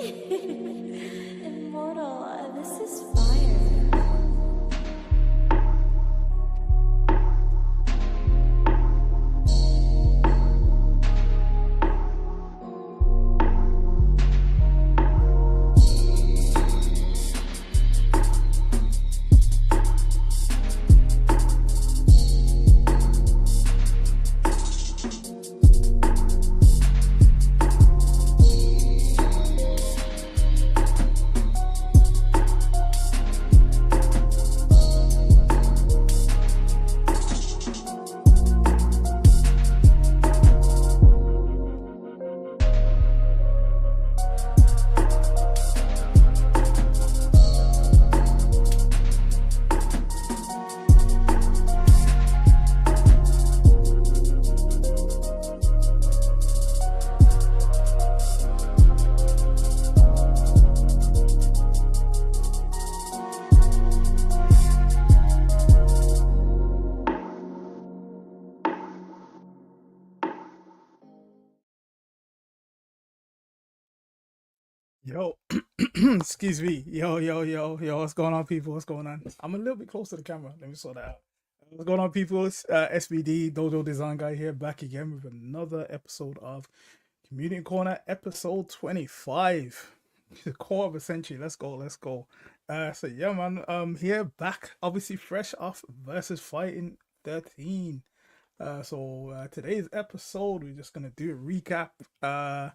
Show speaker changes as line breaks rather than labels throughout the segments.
Immortal, this is fire.
Yo, excuse me. Yo, what's going on, people? What's going on? I'm a little bit close to the camera. Let me sort that out. What's going on, people? It's SBD, Dojo Design Guy here, back again with another episode of Community Corner, episode 25. The core of a century. Let's go. So yeah, man, here back, obviously fresh off VSFighting 13. So today's episode, we're just gonna do a recap.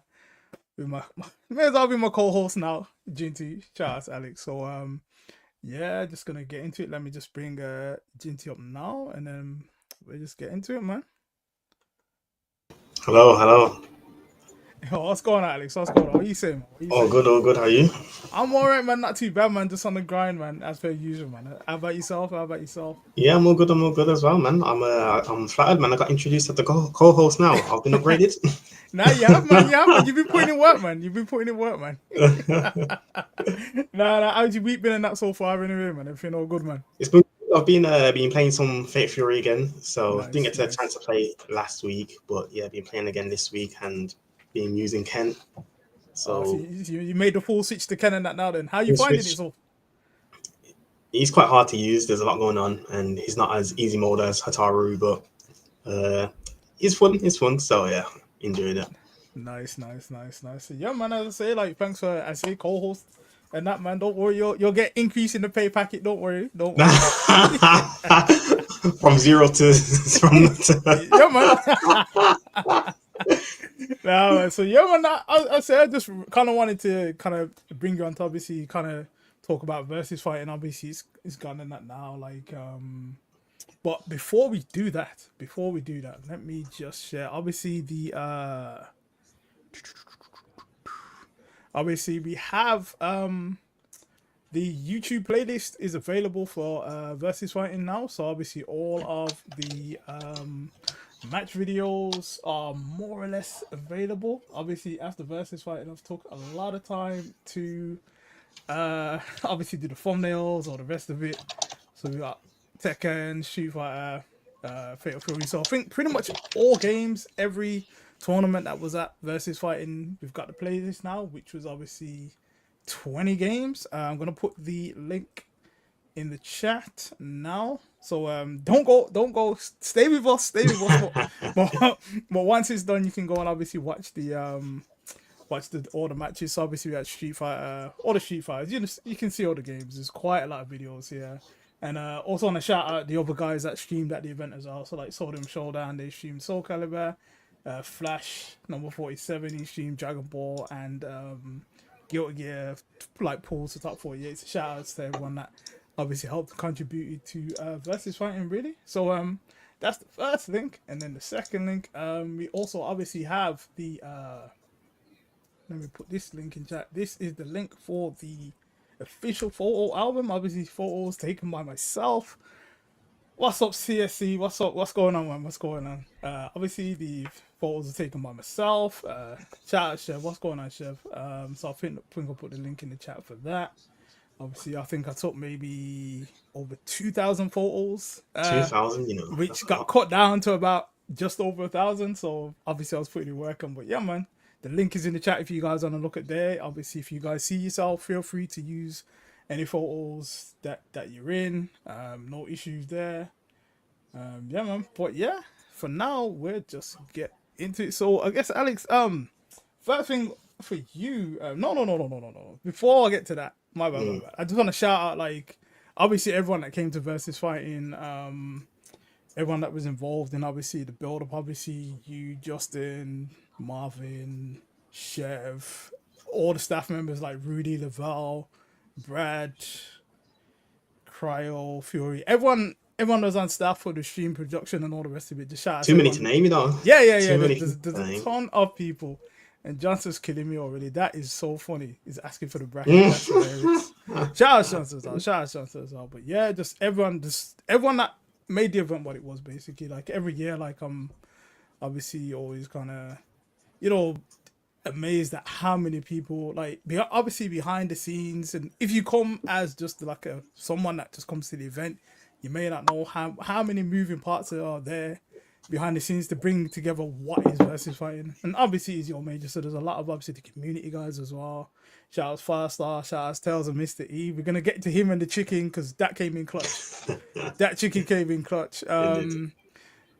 With my may as well be my co-host now, Jinty. Shout out to Alex. So yeah, just gonna get into it. Let me just bring Jinty up now, and then we'll just get into it, man.
Hello.
Yo, what's going on, Alex? What's going on? What are you saying, man?
All good. How are you?
I'm alright, man. Not too bad, man. Just on the grind, man. As per usual, man. How about yourself?
Yeah, I'm all good as well, man. I'm flattered, man. I got introduced as the co-host now. I've been upgraded.
Nah, you have, man. You've been putting in work, man. Nah. How's your week been and that so far, anyway, man? Everything all good, man?
I've been playing some Fate Fury again, so
Nice,
didn't get a
nice.
chance to play last week, but yeah, been playing again this week and been using Kent.
Oh, so
So
you made the full switch to Ken and that now. Then how you
full
finding it?
switch.
So
He's quite hard to use. There's a lot going on, and he's not as easy mode as Hataru, but it's fun. So yeah, enjoyed it.
nice. So, yeah, man. As I say, like, thanks for co-host and that, man. Don't worry, you'll get increase in the pay packet. Don't worry.
From zero to
Yeah, man. Nah, so yeah, man. I say I just kind of wanted to kind of bring you on to obviously kind of talk about VSFighting. Obviously, it's gone in that now. Like, but before we do that, let me just share. Obviously, obviously we have the YouTube playlist is available for VSFighting now. So obviously all of the match videos are more or less available. Obviously, after VSFighting, I've took a lot of time to obviously do the thumbnails or the rest of it. So we got Tekken, Street Fighter, Fatal Fury. So I think pretty much all games, every tournament that was at VSFighting, we've got the playlist now, which was obviously 20 games. I'm gonna put the link in the chat now. So don't go. Stay with us. But once it's done, you can go and obviously watch all the matches. So obviously we had Street Fighter, all the Street Fighters. You can see all the games. There's quite a lot of videos here. And also want to shout out the other guys that streamed at the event as well. So like Sodium Showdown, they streamed Soul Calibur. Flash number 47, he streamed Dragon Ball, and Guilty Gear like pulls the top 48. So shout outs to everyone that obviously helped contribute to VSFighting, really. So that's the first link, and then the second link, we also obviously have the let me put this link in chat. This is the link for the official photo album. Obviously photos taken by myself. What's up, CSC? What's up? What's going on, man? Obviously the photos are taken by myself. Shout out, Chef. What's going on, Chef? So I think I'll put the link in the chat for that. Obviously, I think I took maybe over 2,000 photos.
2,000,
which got cut down to about just over 1,000. So obviously I was putting in work on. But yeah, man, The link is in the chat if you guys want to look at there. Obviously, if you guys see yourself, feel free to use any photos that you're in. No issues there. Yeah, man. But yeah, for now, we'll just get into it. So I guess, Alex, first thing for you, no. Before I get to that, my bad. I just want to shout out, like, obviously everyone that came to Versus Fighting, everyone that was involved in obviously the build up, obviously you, Justin, Marvin, Chev, all the staff members like Rudy, Lavelle, Brad, Cryo, Fury, everyone that was on staff for the stream production and all the rest of it. Just shout out
Too many to name, you know.
Yeah.
Too many
There's a ton of people. And Johnson's killing me already. That is so funny. He's asking for the bracket. That's hilarious. Shout out Johnson as well. But yeah, just everyone that made the event what it was, basically. Like every year, like I'm obviously always kind of, you know, amazed at how many people, like, obviously behind the scenes. And if you come as just like someone that just comes to the event, you may not know how many moving parts are there behind the scenes to bring together what is Versus Fighting. And obviously it's your major, so there's a lot of obviously the community guys as well. Shout out Firestar, shout out Tales and Mr. E. We're gonna get to him and the chicken because that came in clutch. That chicken came in clutch.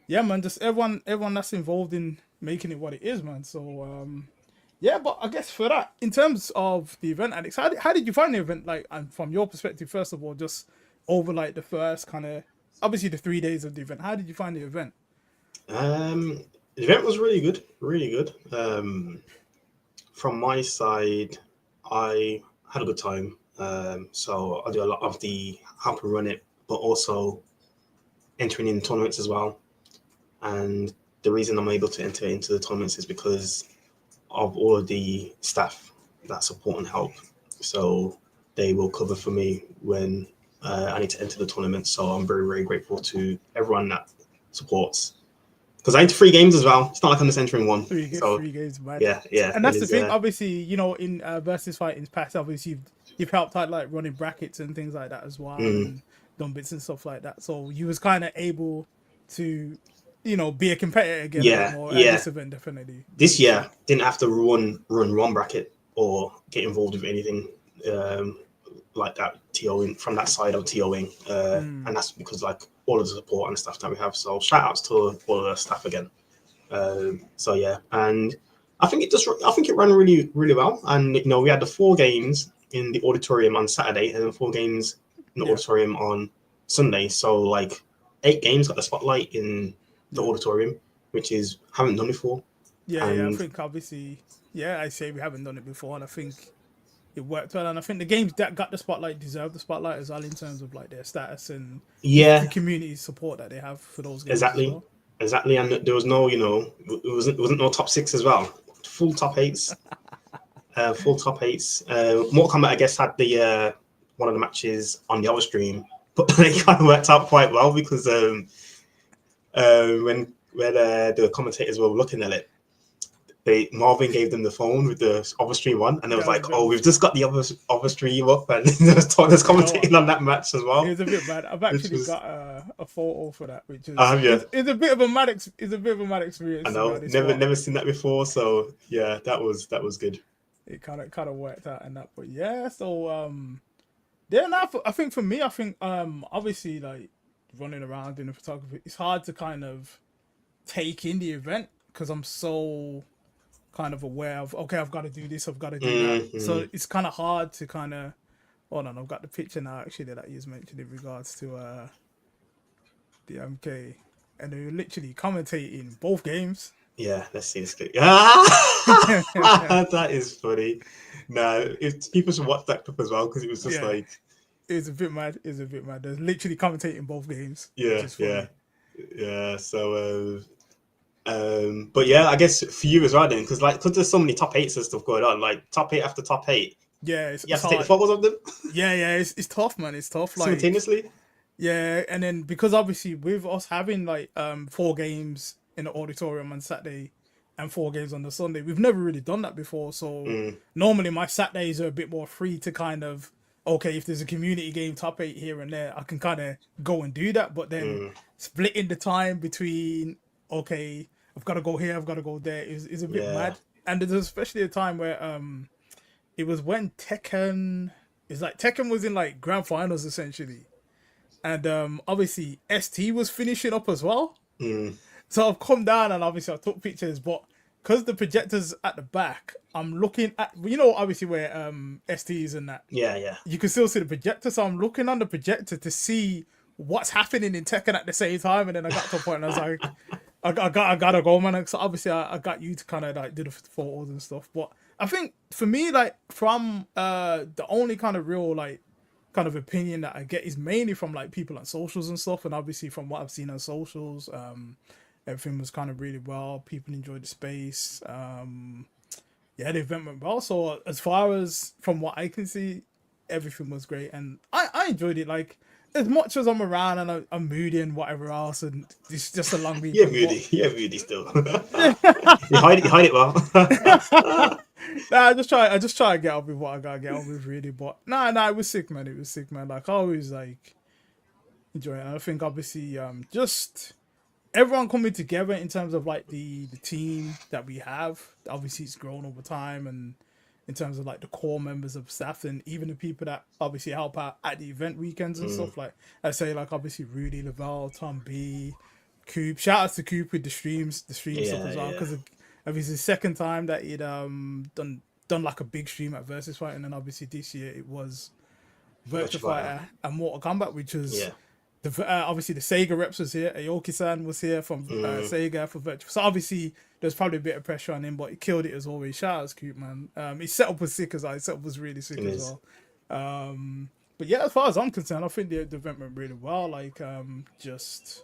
Yeah, man, just everyone that's involved in making it what it is, man. So yeah, but I guess for that, in terms of the event, Alex, how did you find the event? Like, and from your perspective, first of all, just over like the first kind of, obviously the 3 days of the event, how did you find the event?
The event was really good. From my side, I had a good time. So I do a lot of the helping run it, but also entering in tournaments as well. And the reason I'm able to enter into the tournaments is because of all of the staff that support and help. So they will cover for me when I need to enter the tournament. So I'm very, very grateful to everyone that supports. Because I entered 3 games as well. It's not like I'm just entering one.
Three games, man.
Yeah.
And that's the thing, obviously, you know, in Versus Fighting's past, obviously, you've helped out, like, running brackets and things like that as well, and done bits and stuff like that. So you was kind of able to, you know, be a competitor again at this event, definitely.
This year, didn't have to run one bracket or get involved with anything like that, TOing, from that side of TOing. And that's because, like, all of the support and stuff that we have. So shout outs to all of the staff again. So yeah, and I think it ran really, really well. And you know, we had the 4 games in the auditorium on Saturday and then 4 games in the auditorium on Sunday. So like 8 games got the spotlight in the auditorium, which is haven't done before.
Yeah, I think obviously, I say we haven't done it before, and I think it worked well. And I think the games that got the spotlight deserve the spotlight as well in terms of like their status and the community support that they have for those games.
Exactly. And there was no, you know, it wasn't no top 6 as well. Full top 8s. Mortal Kombat, I guess, had the one of the matches on the other stream, but it kind of worked out quite well because when the commentators were looking at it, Marvin gave them the phone with the other stream on, and it was like, we've just got the other stream up, and there's commentating on that match as well.
It was a bit mad. I've actually got a photo for that, which is it's a bit of a mad experience.
I know, never seen that before, so yeah, that was good.
It kind of worked out in that, but yeah. So then I think for me, obviously like running around doing the photography, it's hard to kind of take in the event because I'm so kind of aware of, okay, I've got to do this, I've got to do that. So it's kind of hard to kind of, hold on, I've got the picture now actually that you mentioned in regards to the MK, and they're literally commentating both games.
Yeah, let's see this clip. That is funny. No, people should watch that clip as well because it was just like,
it's a bit mad. They're literally commentating both games.
Yeah. So but yeah, I guess for you as well then, because there's so many top 8s and stuff going on, like top 8 after top 8.
Yeah,
you have to take the photos of them.
It's tough, man. It's tough. Like,
simultaneously.
Yeah, and then because obviously with us having like 4 games in the auditorium on Saturday and 4 games on the Sunday, we've never really done that before. So normally my Saturdays are a bit more free to kind of, okay, if there's a community game top 8 here and there, I can kind of go and do that. But then splitting the time between, okay, I've got to go here, I've got to go there is a bit mad. and there's especially a time where it was when Tekken. It's like Tekken was in like grand finals essentially, and obviously ST was finishing up as well. So I've come down and obviously I took pictures, but because the projector's at the back, I'm looking at, obviously where ST is and that.
Yeah.
You can still see the projector, so I'm looking on the projector to see what's happening in Tekken at the same time, and then I got to a point and I was like, I gotta go, man. So obviously I got you to kind of like do the photos and stuff, but I think for me, like from the only kind of real like kind of opinion that I get is mainly from like people on socials and stuff, and obviously from what I've seen on socials, everything was kind of really well. People enjoyed the space. Yeah, the event went well. So as far as from what I can see, everything was great, and I enjoyed it. Like as much as I'm around and I'm moody and whatever else, and it's just a long week.
Yeah, moody still. you hide it well.
Nah, I just try to get up with what I gotta get up with, really. But nah, it was sick, man. It was sick, man. Like I always like enjoy it. And I think obviously just everyone coming together in terms of like the team that we have. Obviously it's grown over time, and in terms of like the core members of staff and even the people that obviously help out at the event weekends and stuff. Like I say, like obviously Rudy, Lavelle, Tom B, Coop. Shout out to Coop with the stream stuff as well, because obviously the second time that he'd done like a big stream at Versus Fight, and then obviously this year it was Virtua Fighter and Mortal Kombat, which was obviously the Sega reps was here. Aoki-san was here from Sega for Virtua. So obviously there's probably a bit of pressure on him, but he killed it as always. Shout out to Coop, man. His setup was sick as well. His setup was really sick as well. But yeah, as far as I'm concerned, I think the event went really well. Like just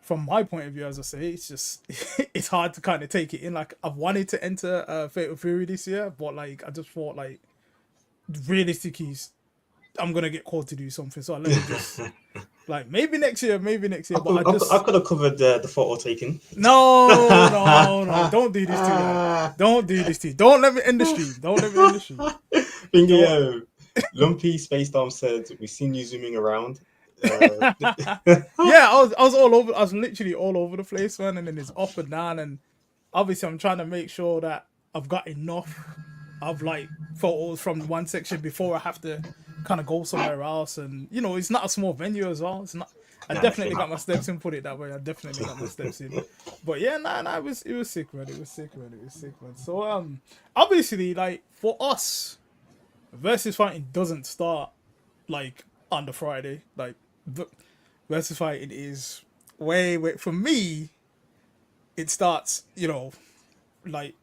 from my point of view, as I say, it's just it's hard to kind of take it in. Like I've wanted to enter Fatal Fury this year, but like I just thought like realistically, I'm gonna get called to do something. So let me just like maybe next year. I
could have covered the photo taking.
No, don't do this to me. Don't do this to me. Don't let me end the stream.
Thingy, Lumpy Space Dom said, "We've seen you zooming around."
Yeah, I was all over. I was literally all over the place, man. And then it's up and down, and obviously I'm trying to make sure that I've got enough of like photos from one section before I have to kind of go somewhere else. And it's not a small venue as well. It's not. I definitely got my steps in. Put it that way. I definitely got my steps in. But yeah, it was sick, man. It was sick, man. So obviously, like for us, Versus Fighting doesn't start like on the Friday. Like Versus Fighting is way for me. It starts, like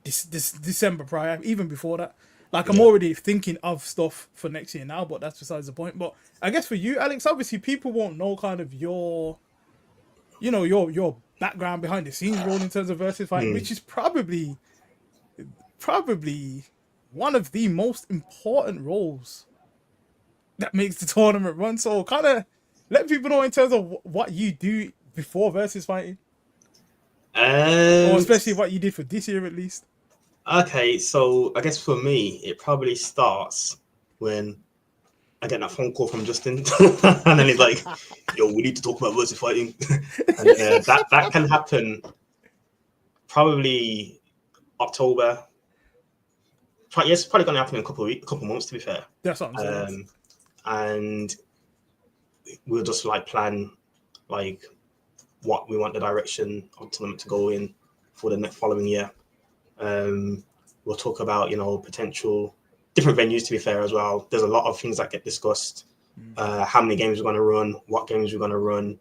this December prior, even before that. Like I'm already thinking of stuff for next year now, but that's besides the point. But I guess for you, Alex, obviously people won't know kind of your background behind the scenes role in terms of Versus Fighting, which is probably one of the most important roles that makes the tournament run. So kind of let people know in terms of what you do before Versus Fighting, or especially what you did for this year at least.
Okay, so I guess for me, it probably starts when I get that phone call from Justin, and then he's like, "Yo, we need to talk about Versus Fighting," and that can happen probably October. It's probably going to happen in a couple months, to be fair.
That's what I'm saying.
And we'll just like plan like what we want the direction of the tournament to go in for the next following year. We'll talk about potential different venues, to be fair, as well. There's a lot of things that get discussed. How many games we're going to run, what games we're going to run,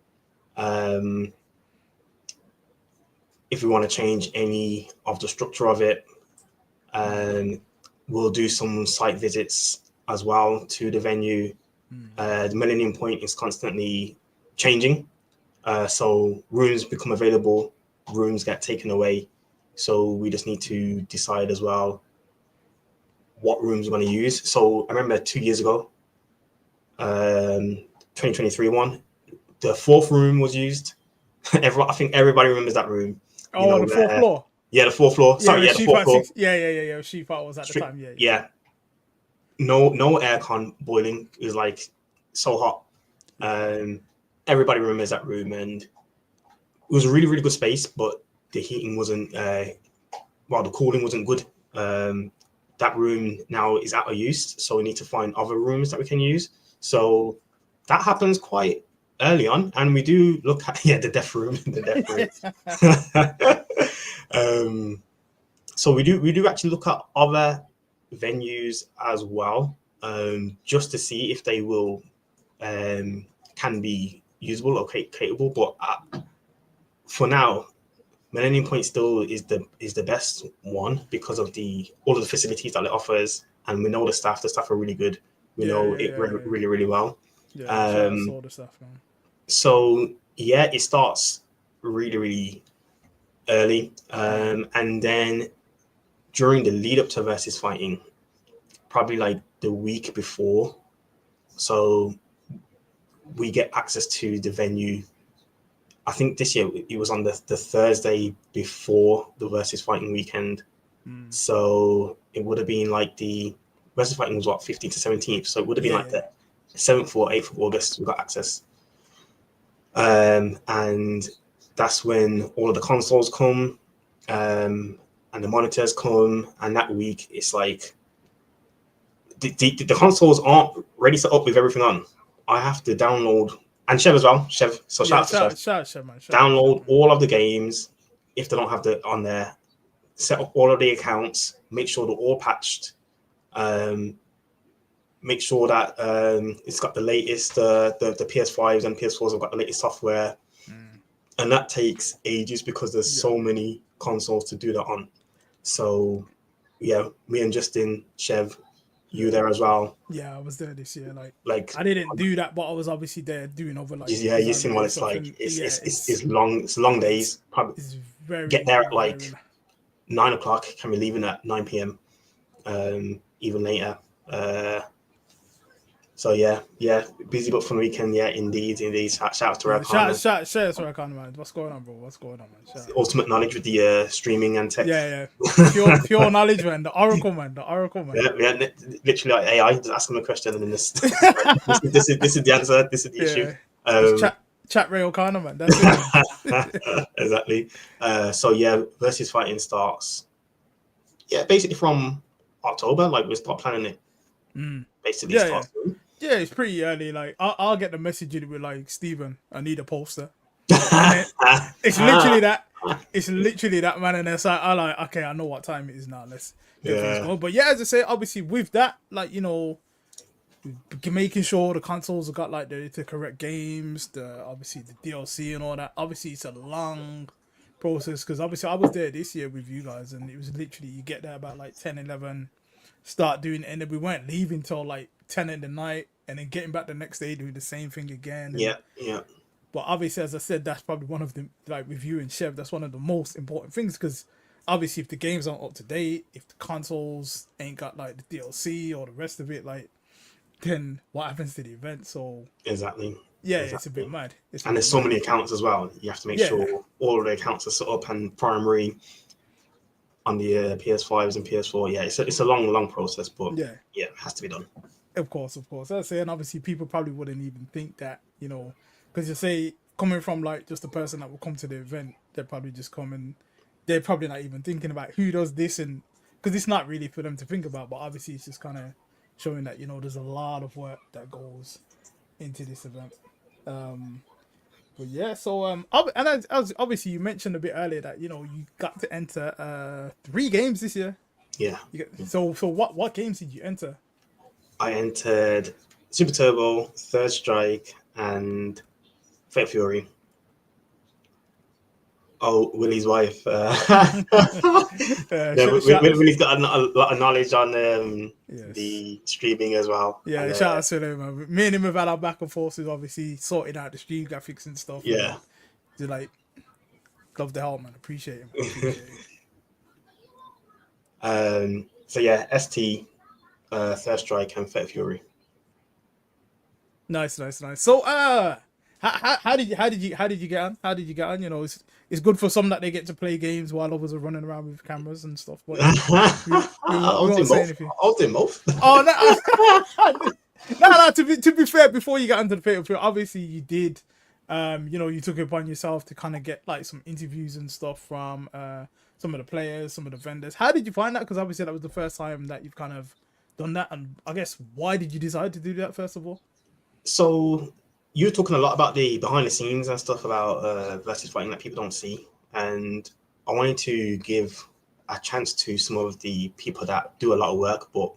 if we want to change any of the structure of it. We'll do some site visits as well to the venue. The Millennium Point is constantly changing, so rooms become available, rooms get taken away. So we just need to decide as well what rooms we're going to use. So I remember 2 years ago, 2023 one, the fourth room was used. I think everybody remembers that room.
The fourth floor.
Yeah, the fourth floor. Sorry, the fourth floor.
Yeah. She-Fight was at the time.
Yeah. No aircon boiling. It was like so hot. Everybody remembers that room, and it was a really, really good space, but the heating wasn't well, the cooling wasn't good. That room now is out of use, so we need to find other rooms that we can use. So that happens quite early on, and we do look at the deaf room, the deaf room. So we do actually look at other venues as well, just to see if they will can be usable or capable. But for now, Millennium Point still is the best one because of all of the facilities that it offers, and we know the staff. The staff are really good. We know it really, really well.
Yeah, I saw the stuff, man.
So yeah, it starts really, really early, and then during the lead up to Versus Fighting, probably like the week before, so we get access to the venue. I think this year it was on the Thursday before the Versus Fighting weekend. So it would have been like the Versus Fighting was 15th to 17th. So it would have been like the 7th or 8th of August we got access. And that's when all of the consoles come, and the monitors come. And that week it's like the consoles aren't ready set up with everything on. I have to download. And Chev as well. Chev. So shout out to Chev.
Man.
Download all of the games if they don't have the on there. Set up all of the accounts. Make sure they're all patched. Make sure that it's got the latest. The PS5s and PS4s have got the latest software. And that takes ages because there's so many consoles to do that on. So yeah, me and Justin, Chev, you there as well.
Yeah, I was there this year. Like I didn't do that, but I was obviously there doing other
you've seen what it's like. It's long. It's long days. Probably get there at like 9 o'clock. Can be leaving at 9 p.m. Even later. So yeah, busy but fun weekend. Yeah, indeed. Shout out to Rakan.
Shout out to Rakan, man. What's going on, bro? What's going on, man?
Ultimate knowledge with the streaming and tech.
Yeah. Pure knowledge, man. The Oracle, man.
Yeah, literally like AI. Just ask them a question and then this is the answer. This is the issue.
Chat Ray O'Connor, man. That's it.
Exactly. So yeah, Versus Fighting starts. Yeah, basically from October. Like we start planning it. Basically starts.
Yeah, it's pretty early. Like I'll get the message with like, Stephen, I need a poster. It's literally that. It's literally that, man. And it's like, I like, okay, I know what time it is now. Let's get things going. But yeah, as I say, obviously with that, like, you know, making sure the consoles have got like the correct games, obviously the DLC and all that. Obviously it's a long process because obviously I was there this year with you guys, and it was literally you get there about like 10, 11, start doing it, and then we weren't leaving till like 10 in the night, and then getting back the next day doing the same thing again.
Yeah.
But obviously, as I said, that's probably one of the, like with you and Chev, that's one of the most important things, because obviously if the games aren't up to date, if the consoles ain't got like the DLC or the rest of it, like, then what happens to the event? So
exactly.
It's a bit mad.
And there's so many accounts as well. You have to make sure all of the accounts are set up and primary on the PS5s and PS4. Yeah, it's a long process, but yeah, it has to be done.
Of course. As I say, and obviously people probably wouldn't even think that, you know, because you say coming from like just a person that will come to the event, they're probably just coming. They're probably not even thinking about who does this, and because it's not really for them to think about. But obviously, it's just kind of showing that, you know, there's a lot of work that goes into this event. But yeah, so and as obviously you mentioned a bit earlier that, you know, you got to enter 3 games this year.
Yeah.
So what games did you enter?
I entered Super Turbo, Third Strike, and Fate Fury. Oh, Willie's wife. Willie's got a lot of knowledge on the streaming as well.
Yeah, and, shout out to him, man. Me and him have had our back and forth, obviously sorting out the stream graphics and stuff.
Yeah.
They're like, love the help, man. Appreciate him.
So yeah, ST, Third Strike, and Fate Fury.
Nice. So how did you get on? How did you get on? You know, it's good for some that they get to play games while others are running around with cameras and stuff. But
I was doing both.
Oh no! To be fair, before you got into the Fatal Fury, obviously you did. You know, you took it upon yourself to kind of get like some interviews and stuff from some of the players, some of the vendors. How did you find that? Because obviously that was the first time that you've kind of done that, and I guess why did you decide to do that first of all?
So you're talking a lot about the behind the scenes and stuff about versus fighting that people don't see, and I wanted to give a chance to some of the people that do a lot of work but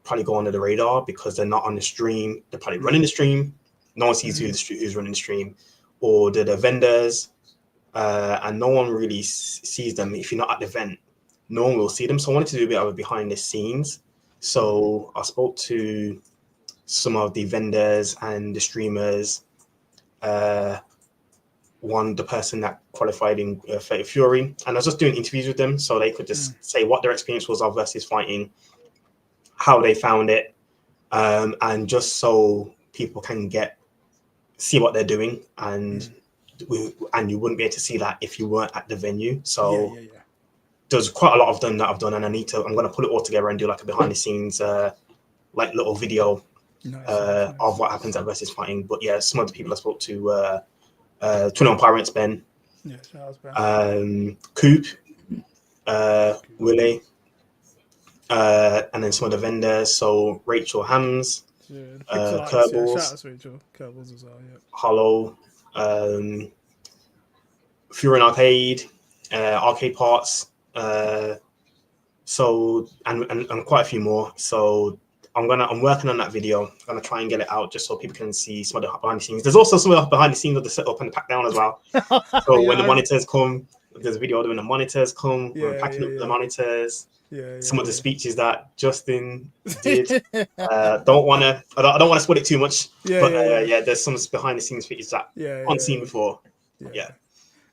probably go under the radar because they're not on the stream. They're probably running the stream. No one sees who's running the stream, or the vendors, and no one really sees them. If you're not at the event, no one will see them. So I wanted to do a bit of a behind the scenes. So I spoke to some of the vendors and the streamers. The person that qualified in Fatal Fury, and I was just doing interviews with them so they could just say what their experience was of versus fighting, how they found it, and just so people can see what they're doing, and you wouldn't be able to see that if you weren't at the venue. So there's quite a lot of them that I've done, and I'm going to put it all together and do like a behind the scenes like little video of what happens at versus fighting. But yeah, some of the people I spoke to, 21 Pirates, Ben, Coop, Willie, and then some of the vendors. So Rachel Hams, Kerbals,
as well,
Hollow, Fury Arcade, Arcade Parts. So and quite a few more. So I'm working on that video. I'm gonna try and get it out just so people can see some of the behind the scenes. There's also some of the behind the scenes of the setup and the pack down as well. So when the monitors come, there's a video when the monitors come, we're packing up the monitors. Some of the speeches that Justin did. I don't want to spoil it too much. There's some behind the scenes speeches that aren't seen before.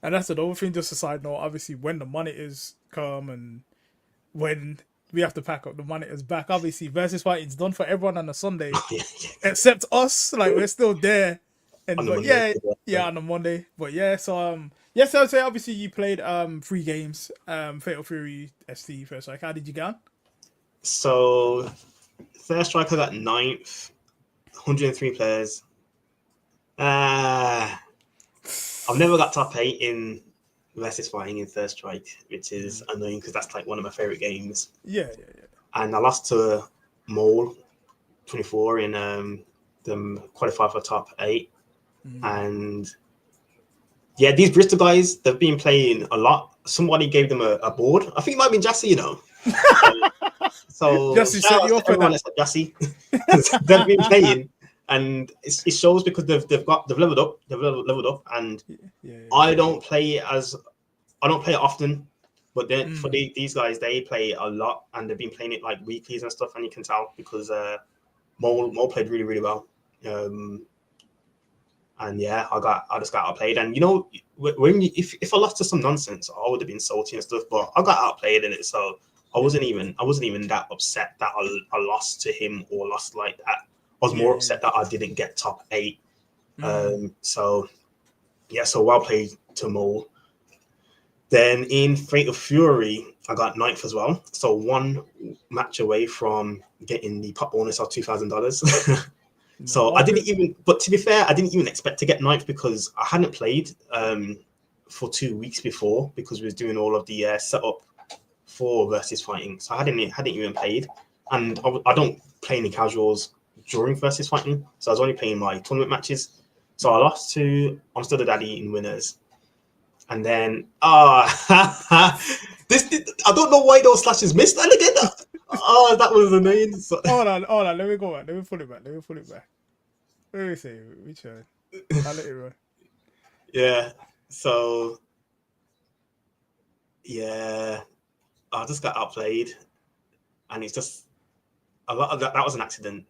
And that's another thing, just a side note, obviously when the monitors come and when we have to pack up the monitors back, obviously versus fighting's done for everyone on a Sunday except us. Like we're still there. And on the Monday. But so I'd say obviously you played 3 games, Fatal Fury ST First Strike. How did you get on?
So First Strike I got 9th, 103 players. I've never got top 8 in versus fighting in First Strike, which is annoying because that's like one of my favorite games. And I lost to Mole 24 in the qualify for top 8. And these Bristol guys, they've been playing a lot. Somebody gave them a board. I think it might have been Jassy, you know. So
Jassy set you up for that.
Jassy. They've been playing, and it shows because they've leveled up, and I don't play it often, but then for these guys, they play a lot, and they've been playing it like weeklies and stuff, and you can tell because Mo played really, really well. And I just got outplayed. And you know, when if I lost to some nonsense, I would have been salty and stuff. But I got outplayed in it, so I wasn't even that upset that I lost to him or lost like that. I was more upset that I didn't get top 8. So well played to Mole. Then in Fatal Fury, I got 9th as well. So 1 match away from getting the pop bonus of $2,000. So I didn't even, but to be fair, I didn't even expect to get 9th because I hadn't played for 2 weeks before because we was doing all of the setup for versus fighting. So I hadn't even played, and I don't play any casuals during versus fighting. So I was only playing my tournament matches. So I lost to I'm Still the Daddy in winners, and then I don't know why those slashes missed, and I did that. That was annoying. So...
Hold on. Let me go back. Let me pull it back. Let me see. Which one? I'll let it run.
So I just got outplayed, and it's just a lot of that. That was an accident,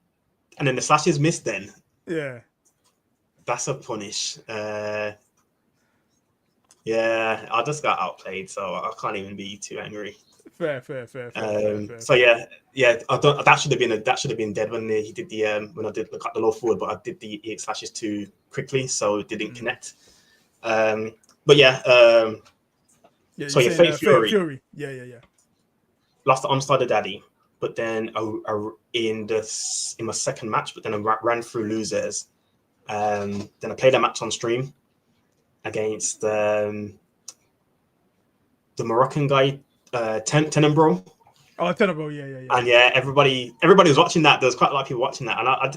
and then the slashes missed. Then that's a punish. I just got outplayed, so I can't even be too angry.
Fair.
So that should have been dead when he did the when I did cut the low forward, but I did the EX slashes too quickly, so it didn't connect. So Fatal Fury. Lost to Unstarted Daddy, but then in my second match, but then I ran through losers. Then I played a match on stream against the the Moroccan guy, Tenenbro.
Oh, Tenable, yeah.
And yeah, everybody was watching that. There was quite a lot of people watching that, and I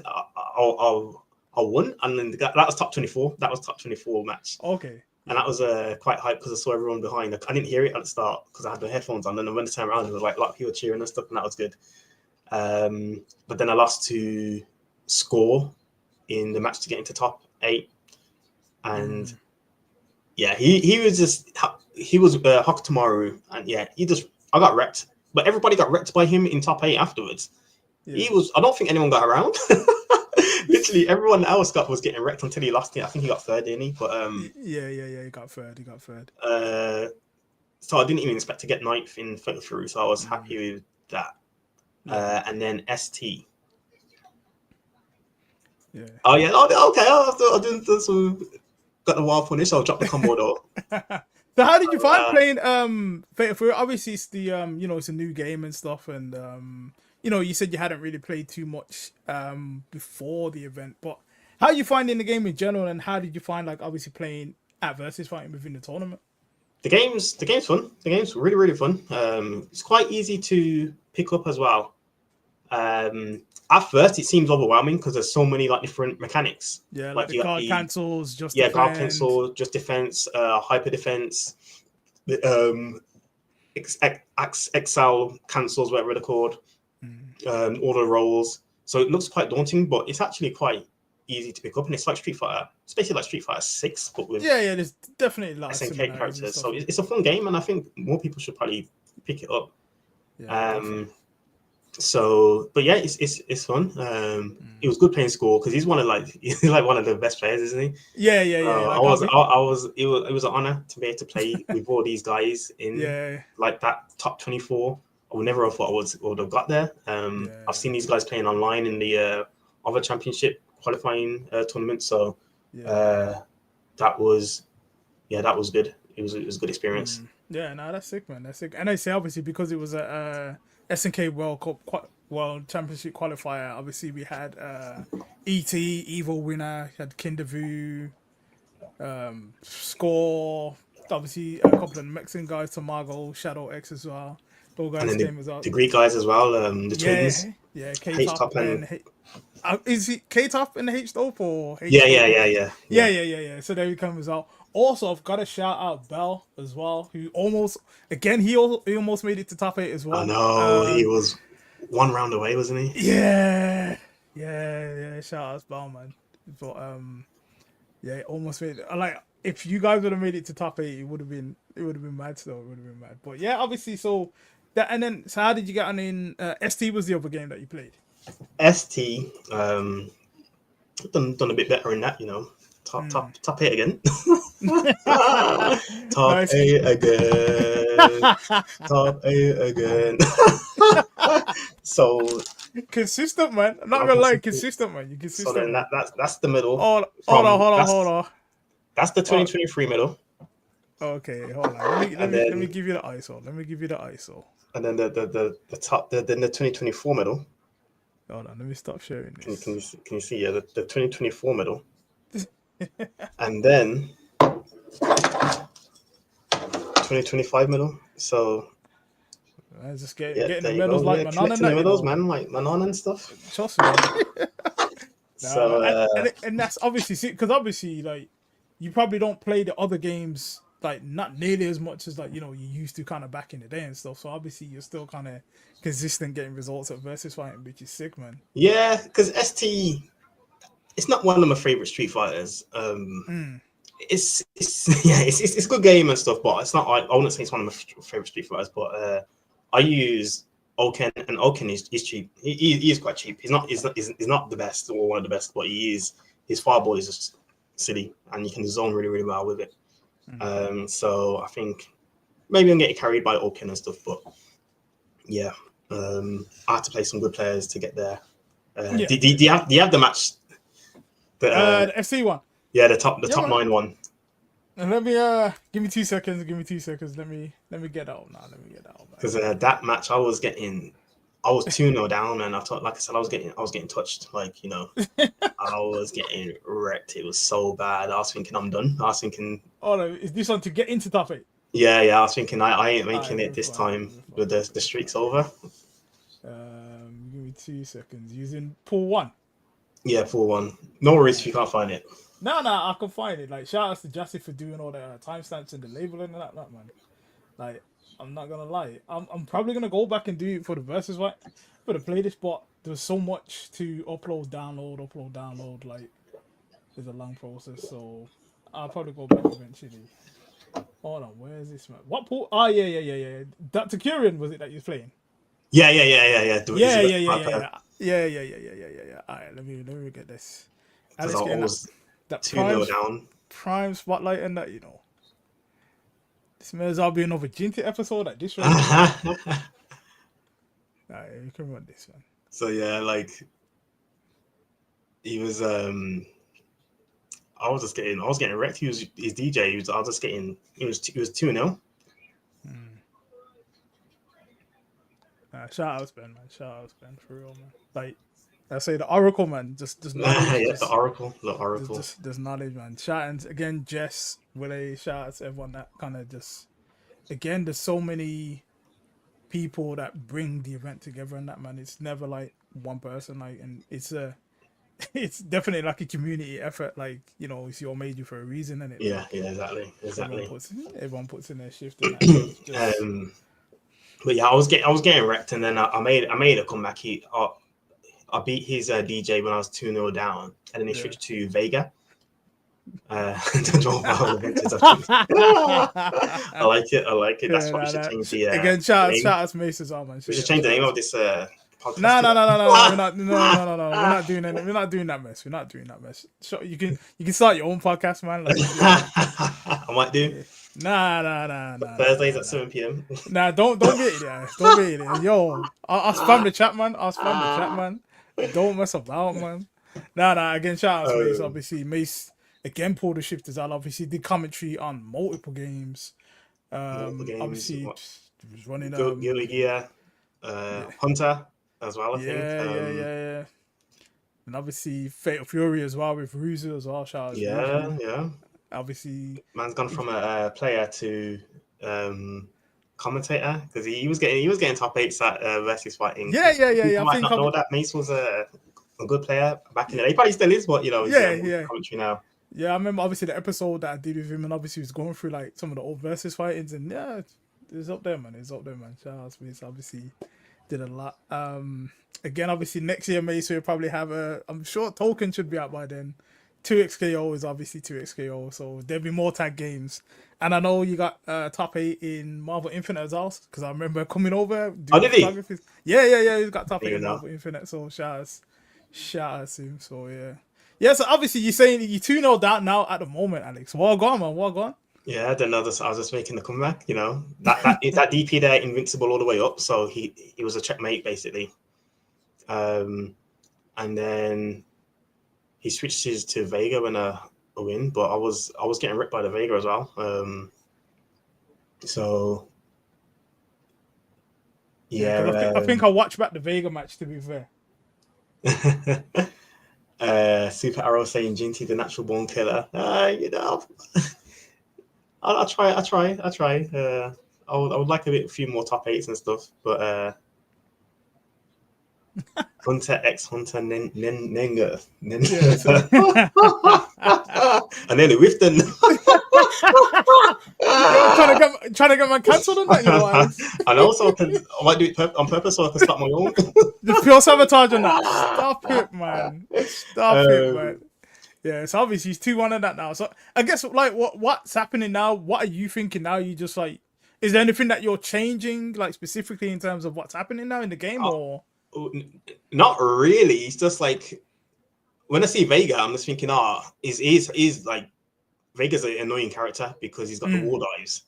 won, and then that was top 24. That was top 24 match,
Okay.
and that was quite hype because I saw everyone behind. I didn't hear it at the start because I had the headphones on, and then when I turned around, there was like a lot of people cheering and stuff, and that was good. But then I lost to Score in the match to get into top 8, and yeah, he was Hokutomaru, and yeah, I got wrecked. But everybody got wrecked by him in top 8 afterwards.
Yeah.
I don't think anyone got around. Literally everyone else was getting wrecked until he lost it. I think he got third, didn't he? But
yeah, he got third.
So I didn't even expect to get 9th in photo through, so I was happy with that. And then ST.
Yeah.
Oh yeah, okay. I didn't got the wild punish. I'll drop the combo though.
So how did you find playing Fatal Fury? Obviously it's the it's a new game and stuff, and you said you hadn't really played too much before the event, but how are you finding the game in general, and how did you find like obviously playing at Versus Fighting within the tournament?
The game's fun. The game's really, really fun. It's quite easy to pick up as well. At first, it seems overwhelming because there's so many like different mechanics.
Yeah, like the guard cancels, just
guard cancel, just defense, hyper defense, the Excel cancels, whatever they're called, all the rolls. So it looks quite daunting, but it's actually quite easy to pick up, and it's like Street Fighter. It's basically like Street Fighter 6, but with
there's definitely lots of
SNK characters. So it's a fun game, and I think more people should probably pick it up. So, but yeah, it's fun. It was good playing Score because he's one of the best players, isn't he?
Yeah.
It was an honor to be able to play with all these guys in like that top 24. I would never have thought I would have got there. I've seen these guys playing online in the other championship qualifying tournament. So that was good. It was a good experience.
Yeah, no, that's sick, man. That's sick. And I say obviously because it was a SNK World Championship qualifier. Obviously, we had ET, Evil Winner, had Kindervu, Score. Obviously, a couple of Mexican guys, Tamago, Shadow X as well. Those guys came as well.
The Greek guys as well. The twins.
Yeah, K-Top and is he K-Top in the H-Top or H-Top?
Yeah.
So there he comes out. Also, I've got to shout out Bell as well, who he almost made it to top 8 as well.
I know, he was one round away, wasn't he?
Yeah. Shout out to Bell, man. But almost made it. Like, if you guys would have made it to top 8, it would have been mad. Still, it would have been mad. But yeah, obviously, so how did you get on in? ST was the other game that you played.
ST, done a bit better in that, top 8 again. Top 8 again. Top 8 again. So
consistent, man. I'm not gonna lie, consistent, man. You consistent.
So then that's the middle.
Hold on.
That's the 2023 middle.
Okay, hold on. Let me give you the ISO.
And then the top, then the 2024 middle.
Hold on, let me stop sharing this.
Can you see? Yeah, the 2024 middle. And then 2025 middle. So
I just getting the medals like Manon and that.
Medals, man, like Manon and stuff.
Trust me. And that's obviously because obviously like you probably don't play the other games like not nearly as much as like you used to kind of back in the day and stuff. So obviously you're still kind of consistent getting results at Versus Fighting, which is sick, man.
Yeah, because ST, it's not one of my favorite Street Fighters. It's a good game and stuff, but it's not. I wouldn't say it's one of my favorite Street Fighters. But I use Oken, and Oken is cheap. He is quite cheap. He's not the best or one of the best, but his fireball is just silly, and you can zone really, really well with it. So I think maybe I'm getting carried by Oken and stuff, but yeah, I have to play some good players to get there. Do you have the match?
The FC one.
Yeah, the top 9 one.
And let me give me 2 seconds. Let me get out now.
Because that match, I was 2-0 down, and I thought, like I said, I was getting touched. Like I was getting wrecked. It was so bad. I was thinking I'm done. I was thinking,
oh no, is this one to get into top 8?
Yeah. I was thinking I ain't making
Alright,
it this
we're fine.
time
We're
with
fine.
the streaks over.
Give me 2 seconds. Using pool one.
Yeah, 4-1. No worries if you can't find it.
No, I can find it. Like, shout outs to Jassy for doing all the timestamps and the labeling and that, man. Like, I'm not gonna lie. I'm probably gonna go back and do it for the verses, right? For the playlist, but there's so much to upload, download. Like, it's a long process, so I'll probably go back eventually. Hold on, where is this man? What pool? Oh, yeah. Dr. Curian, was it that you was playing?
Yeah.
Yeah. All right, let me get this.
Because
Alex
I
getting
was
that
2-0 down.
prime spotlight and that, you know. This may as well be another Jinty episode at this rate. Alright, you can run this one.
So yeah, like he was I was getting wrecked. He was his DJ. I was just getting he was 2-0.
Shout out Ben, man. Shout out Ben for real, man. Like I say, the Oracle, man. Just knowledge.
Yeah, the Oracle.
Just knowledge, man. Shout out again, Jess, Willie. Shout out to everyone that kind of just. Again, there's so many people that bring the event together, and that, man. It's never like one person, like, and it's definitely like a community effort. Like, you know, it's your major for a reason, and it.
Yeah, exactly.
Everyone puts in their shift. And that, just...
But yeah, I was getting wrecked, and then I made a comeback. I beat his DJ when I was 2-0 down, and then he switched to Vega. I like it. That's why we should change the
again. Shout out to Mace as well, man.
We should change the name of this podcast.
No. We're not doing that. We're not doing that mess. So you can start your own podcast, man. Like,
I might do.
Nah.
Thursdays at 7 p.m.
Nah, don't be it, yeah. Don't be it. Yo, I'll spam the chat, man. Don't mess about, man. Nah. Again, shout out to Mace. Obviously, Mace again pulled the shift as well. Obviously, did commentary on multiple games. Obviously, was running
Guilty Gear, Hunter as well. I think.
Yeah. And obviously, Fatal Fury as well with Ruzu as well. Shout out.
Yeah.
Obviously,
man's gone from a player to commentator because he was getting top 8s at versus fighting.
Yeah.
You might not know that Mace was a good player back in the day. He probably still is, but you know, he's commentary now.
Yeah, I remember obviously the episode that I did with him, and obviously he was going through like some of the old versus fightings, and yeah, it's up there, man. Shout out to Mace. Obviously, did a lot. Again, obviously next year Mace will probably have I'm sure Token should be out by then. 2xKO is obviously 2xKO, so there'll be more tag games. And I know you got top 8 in Marvel Infinite as well, because I remember coming over.
Did he?
Yeah, he's got top 8 in Marvel Infinite, so shout out to him. So yeah. So obviously you're saying you 2-0 down now at the moment, Alex. What gone?
Yeah, I don't know. I was just making the comeback. You know that DP there, invincible all the way up. So he was a checkmate basically. And then he switches to Vega when a win, but I was getting ripped by the Vega as well. So yeah,
I think I watched back the Vega match, to be fair.
Super Arrow saying Jinty the natural born killer. You know, I'll try. I would like a few more top 8s and stuff, but Hunter X Hunter Nenga. And then Wifton.
trying to get my cancelled on that, you know.
And also, I might do it on purpose so I can start my own.
The pure sabotage on that. Stop it, man. Yeah, so obviously he's 2-1 on that now. So I guess like what's happening now? What are you thinking now? You just like, is there anything that you're changing, like specifically in terms of what's happening now in the game, or?
Not really. It's just like when I see Vega, I'm just thinking, is like Vega's an annoying character because he's got the wall dives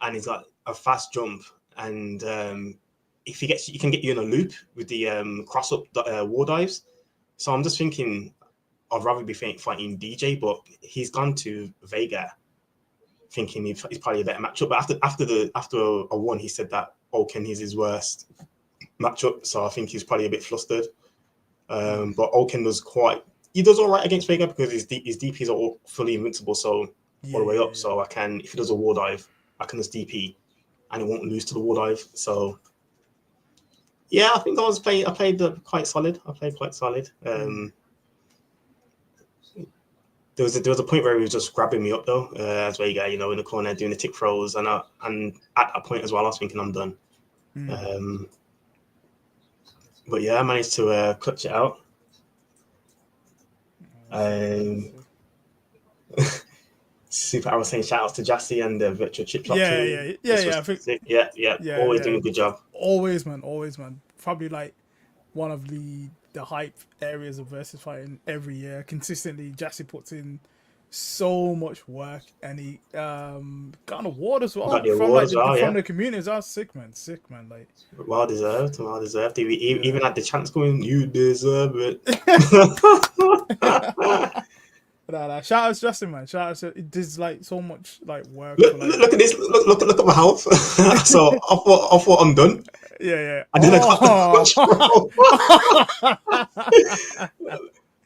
and he's got a fast jump, and if he can get you in a loop with the cross up wall dives. So I'm just thinking I'd rather be fighting DJ, but he's gone to Vega, thinking he's probably a better matchup. But after a one, he said that Oaken is his worst matchup, so I think he's probably a bit flustered. But Oaken he does all right against Vega because his DPs are all fully invincible, so all the way up. So if he does a wall dive, I can just DP, and it won't lose to the wall dive. So yeah, I think I played quite solid. I played quite solid. There was a point where he was just grabbing me up though, as where you get, in the corner doing the tick throws, and at that point as well, I was thinking I'm done. But yeah, I managed to clutch it out. Super. I was saying shout outs to Jassy and the virtual chip shop team.
I think,
yeah. Always doing a good job.
Always, man. Probably like one of the hype areas of versus fighting every year. Consistently, Jassy puts in so much work, and he got an award as well from the community. That's sick, man. Like
well deserved. Even had the chance going, you deserve it.
Nah. Shout out to Justin, man. Shout out to it. Does like so much like work.
Look at this. Look at my health. So I thought I'm done.
Yeah.
I didn't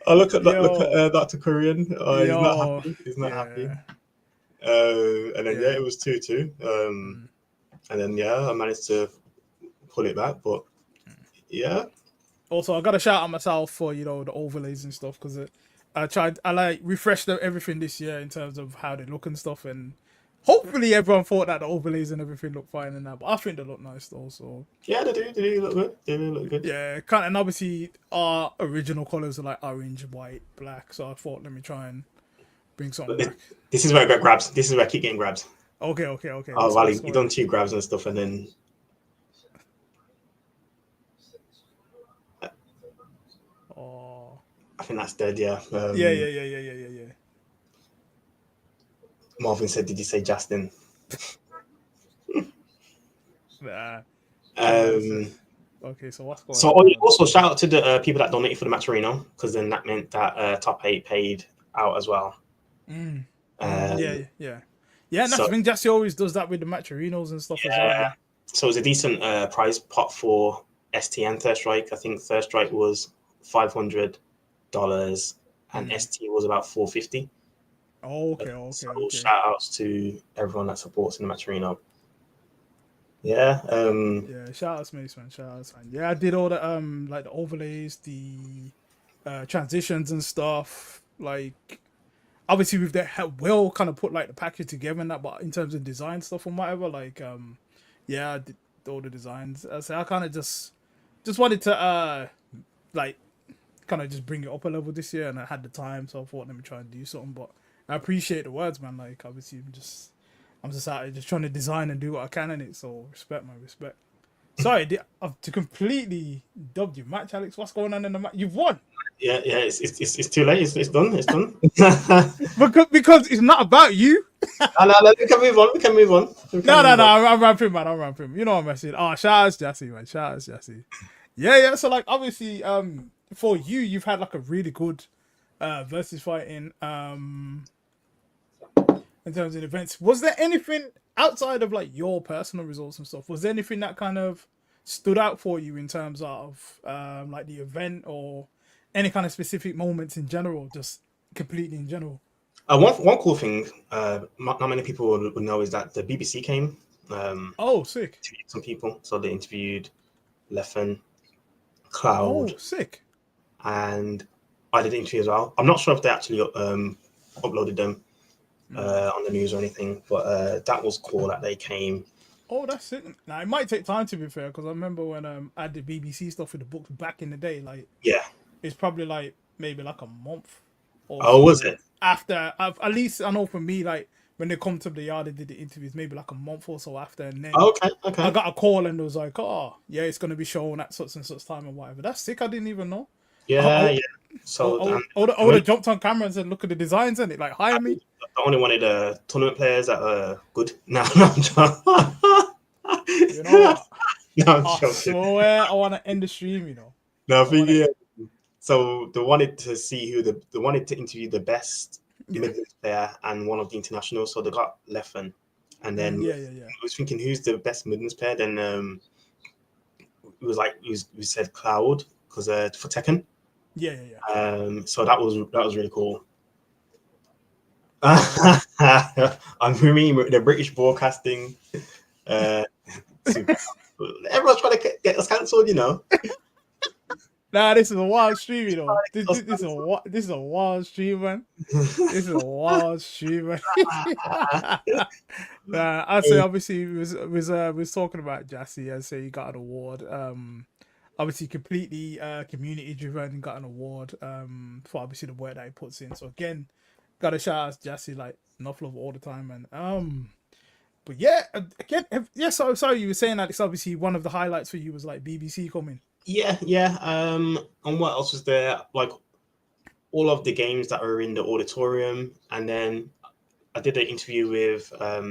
I look at Dr. Korean. He's not happy. And then it was 2-2. And then I managed to pull it back, but yeah.
Also, I got to shout out myself for the overlays and stuff, because I refreshed everything this year in terms of how they look and stuff, and hopefully everyone thought that the overlays and everything look fine and that, but I think they look nice though. So
yeah, they do look good. They do look good.
Yeah, and obviously our original colors are like orange, white, black. So I thought, let me try and bring something back.
This is where I got grabs. This is where I keep getting grabs.
Okay.
Oh, Valley, you done 2 grabs and stuff, and then. I think that's dead. Yeah.
Yeah.
Marvin said, "Did you say Justin?"
Nah. Okay, so what's going on?
So also shout out to the people that donated for the Matcherino, because then that meant that top 8 paid out as well.
Yeah. And that's the thing. Jassy always does that with the Matcherinos and stuff as well.
So it was a decent prize pot for ST and Third Strike. I think Third Strike was $500, and ST was about $450.
Okay.
So shout outs to everyone that supports in the Matcherino. Yeah.
Shout outs, mates, man. Yeah, I did all the like the overlays, the transitions and stuff. Like obviously with the will kind of put like the package together and that, but in terms of design stuff and whatever, like I did all the designs. So I kind of just wanted to like kind of just bring it up a level this year, and I had the time, so I thought let me try and do something. But I appreciate the words, man. Like obviously I'm just out here just trying to design and do what I can in it. So respect. Sorry, to completely dubbed you match, Alex. What's going on in the match? You've won.
Yeah. It's too late. It's done.
because it's not about you.
No. We can move on.
No. I'm ramping, man. You know what I'm messing. Oh, shout out Jassy, man. Yeah. So like obviously, for you've had like a really good versus fighting in terms of events. Was there anything outside of like your personal results and stuff? Was there anything that kind of stood out for you in terms of like the event or any kind of specific moments in general, just completely in general?
One cool thing not many people would know is that the BBC came.
Sick.
To some people, so they interviewed Leffen, Cloud.
Oh, sick.
And I did an interview as well. I'm not sure if they actually uploaded them on the news or anything, but that was cool that they came.
Oh, that's it. Now it might take time, to be fair, because I remember when I did BBC stuff with the books back in the day. Like, it's probably like maybe like a month.
Was it?
After at least I know for me, like when they come to the yard, they did the interviews maybe like a month or so after, and then
okay.
I got a call and it was like, it's gonna be shown at such and such time and whatever. That's sick. I didn't even know.
Yeah. So
I would have jumped on camera and said, "Look at the designs and it, like hire me."
I only wanted tournament players that are good. No,
you know what?
No, I'm
I
joking.
swear I want to end the stream. You know.
No, I think So they wanted to see they wanted to interview the best Midlands player and one of the internationals. So they got Leffen, and then I was thinking, who's the best Midlands player? Then it was like we said Cloud, because for Tekken.
Yeah.
So that was really cool. I'm remembering the British broadcasting. Everyone's trying to get us cancelled, you know.
Nah, this is a wild stream, you know. This is a wild stream, man. This is a wild stream, man. I say obviously we was talking about Jassy. I say he got an award. Obviously completely community driven. Got an award for obviously the work that he puts in. So again, got a shout out to Jassy, like enough love all the time, man. But yeah, again, yeah. So sorry, you were saying that it's obviously one of the highlights for you was like BBC coming.
Yeah. And what else was there? Like all of the games that were in the auditorium, and then I did an interview with yeah,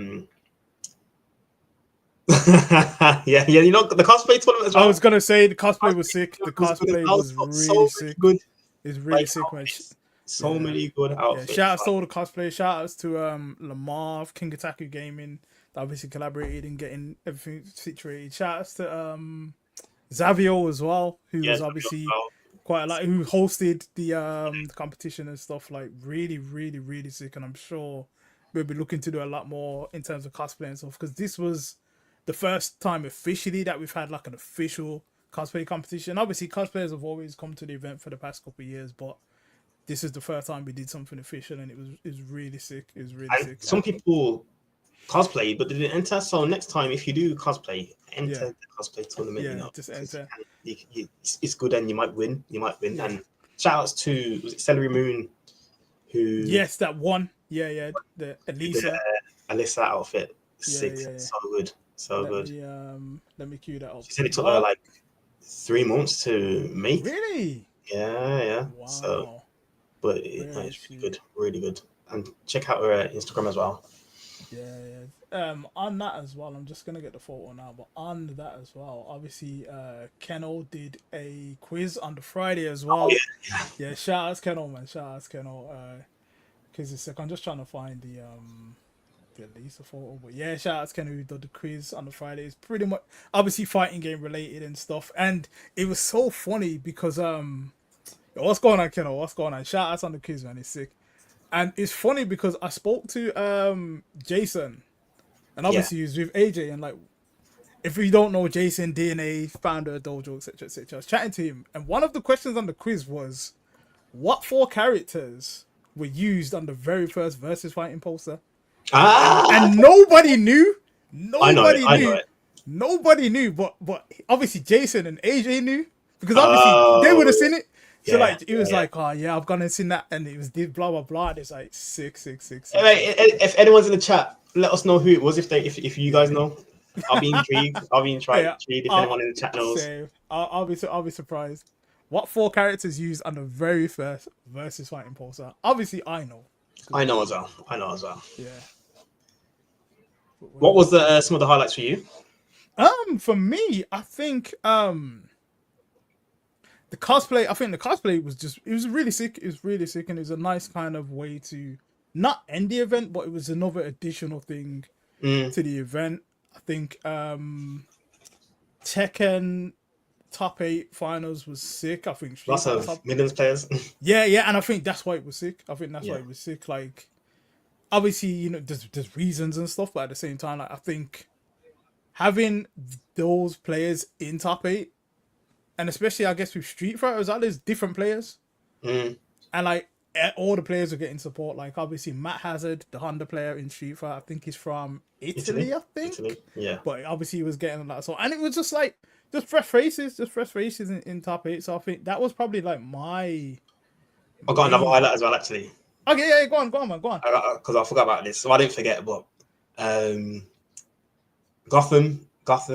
you know the cosplay tournament as well.
I was gonna say the cosplay was sick. The cosplay was really sick.
Good.
It's really sick, man.
So many good outfits.
Yeah, shout outs to all the cosplay. Shout outs to Lamar, King Ataku Gaming, that obviously collaborated in getting everything situated. Shout outs to Zavio as well, who was obviously quite a lot, who hosted the competition and stuff. Like really, really, really sick. And I'm sure we'll be looking to do a lot more in terms of cosplay and stuff, because this was the first time officially that we've had like an official cosplay competition. Obviously, cosplayers have always come to the event for the past couple of years, but this is the first time we did something official, and it was really sick. It was really sick.
Some people cosplay, but they didn't enter. So next time, if you do cosplay, enter the cosplay tournament.
Yeah,
you know,
just enter.
It's good, and you might win. Yeah. And shout outs to, was it Celery Moon, who
that one. Yeah, the Elisa.
Alyssa outfit, sick, so good.
Let me cue that up.
She said it took her like 3 months to make.
Really?
Yeah.
Wow.
So, but it's really good. And check out her Instagram as well.
Yeah. On that as well, I'm just gonna get the photo now. But on that as well, obviously, Kennel did a quiz on the Friday as well.
Oh, yeah.
Shout out to Kennel, man. Shout out to Kennel. Because it's like I'm just trying to find the Lisa photo. But yeah, shout out to Kennel who did the quiz on the Friday. It's pretty much obviously fighting game related and stuff. And it was so funny because what's going on, Kennel? What's going on? Shout outs on the quiz, man. It's sick. And it's funny because I spoke to Jason, and obviously he was with AJ, and like, if you don't know Jason, DNA, founder of Dojo, etc., I was chatting to him, and one of the questions on the quiz was, what 4 characters were used on the very first Versus Fighting poster? And nobody knew. Nobody knew. Nobody knew, but obviously Jason and AJ knew, because obviously they would have seen it. So like it was like, oh yeah, I've gone and seen that, and it was blah blah blah. And it's like sick.
If anyone's in the chat, let us know who it was. If you guys know, I'll be intrigued. If anyone in the chat knows,
I'll be surprised. What 4 characters used on the very first Versus Fighting poster? Obviously, I know.
I know as well.
Yeah.
What was some of the highlights for you?
For me, I think the cosplay was really sick. It was really sick, and it was a nice kind of way to not end the event, but it was another additional thing to the event. I think Tekken top 8 finals was sick. I think
lots of millions players.
yeah, and I think that's why it was sick. Like, obviously, you know, there's reasons and stuff, but at the same time, like, I think having those players in top 8, and especially I guess with Street Fighter as well, there's different players, and like all the players are getting support. Like obviously Matt Hazard, the Honda player in Street Fighter, I think he's from Italy. I think.
Italy, yeah.
But obviously he was getting a lot of support, and it was just like fresh faces in top 8. So I think that was probably like my.
I got another highlight as well, actually.
Okay, yeah, go on, man, go on.
Because I forgot about this, so I didn't forget. But Gotham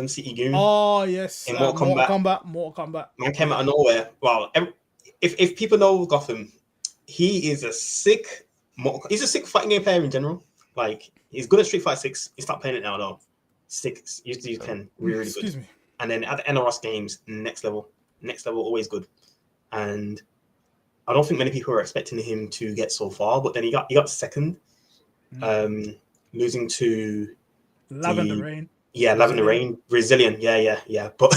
City Goon.
Oh yes,
in Mortal
Kombat. Man
came out of nowhere. Well, if people know Gotham, he is a sick. He's a sick fighting game player in general. Like he's good at Street Fighter 6. He stopped playing it now though. 6 used to use 10. Really good.
Excuse me.
And then at the NRS games, next level, always good. And I don't think many people were expecting him to get so far, but then he got second, losing to
Lavender Rain.
Yeah, Lavender Rain, Brazilian. Yeah. But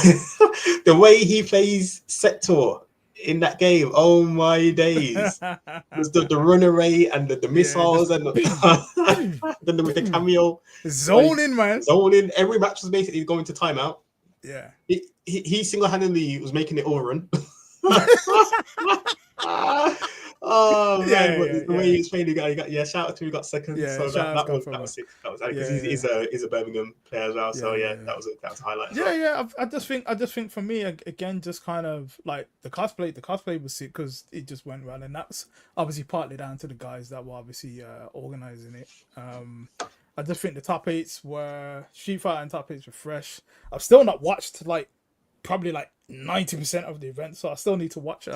the way he plays Sector in that game. Oh my days. There's the runner rate and the
Yeah,
missiles
just
and then with the cameo. Like,
zoning, man.
zoning. Every match was basically going to timeout.
Yeah.
He single-handedly was making it overrun. Oh man, but the way he was playing, he got shout out to him, he got second.
Yeah,
So
shout out
that
from
was sick. That was because
yeah,
he's a Birmingham player as well. So
yeah.
that was a highlight as
Yeah,
well.
yeah. I just think for me again, just kind of like the cosplay was sick because it just went well, and that's obviously partly down to the guys that were obviously organizing it. I just think the top eights were Street Fighter and top eights were fresh. I've still not watched like probably like 90% of the event, so I still need to watch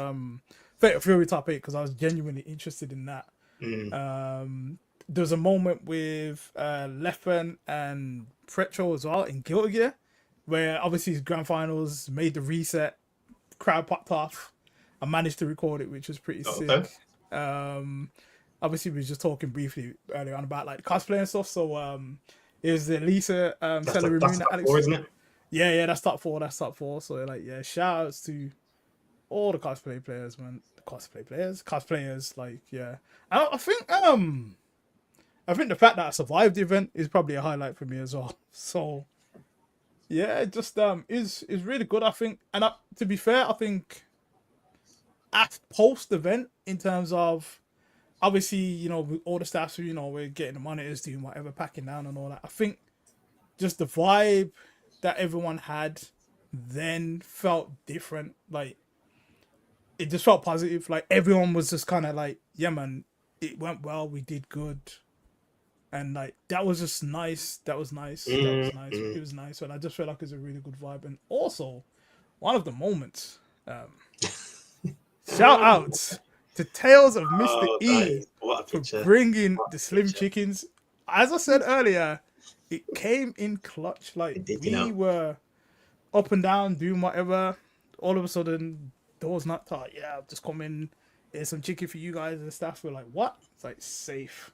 Fatal Fury top eight because I was genuinely interested in that. There was a moment with Leffen and Pretro as well in Guilty Gear, where obviously his grand finals made the reset, crowd popped off. I managed to record it, which was pretty sick. Obviously, we were just talking briefly earlier on about like cosplay and stuff. So it was the Lisa
That's
Alex.
four, isn't it?
Yeah, that's top four. So like, yeah, shout outs to all the cosplay players, man. Cosplayers, like, yeah. I think the fact that I survived the event is probably a highlight for me as well. So yeah, it just is really good, I think. And to be fair, I think at post event, in terms of obviously, you know, with all the staff, you know, we're getting the monitors, doing whatever, packing down and all that. I think just the vibe that everyone had then felt different. Like, it just felt positive. Like, everyone was just kind of like, yeah, man, it went well. We did good. And like, that was just nice. That was nice. It was nice. And I just felt like it was a really good vibe. And also, one of the moments, shout outs to Tales of Mr. E for bringing the Slim Chickens. As I said earlier, it came in clutch. Like, we were up and down doing whatever. All of a sudden, doors knocked out. Yeah, I've just come in. Here's some chicken for you guys and stuff. We're like, what? It's like, safe.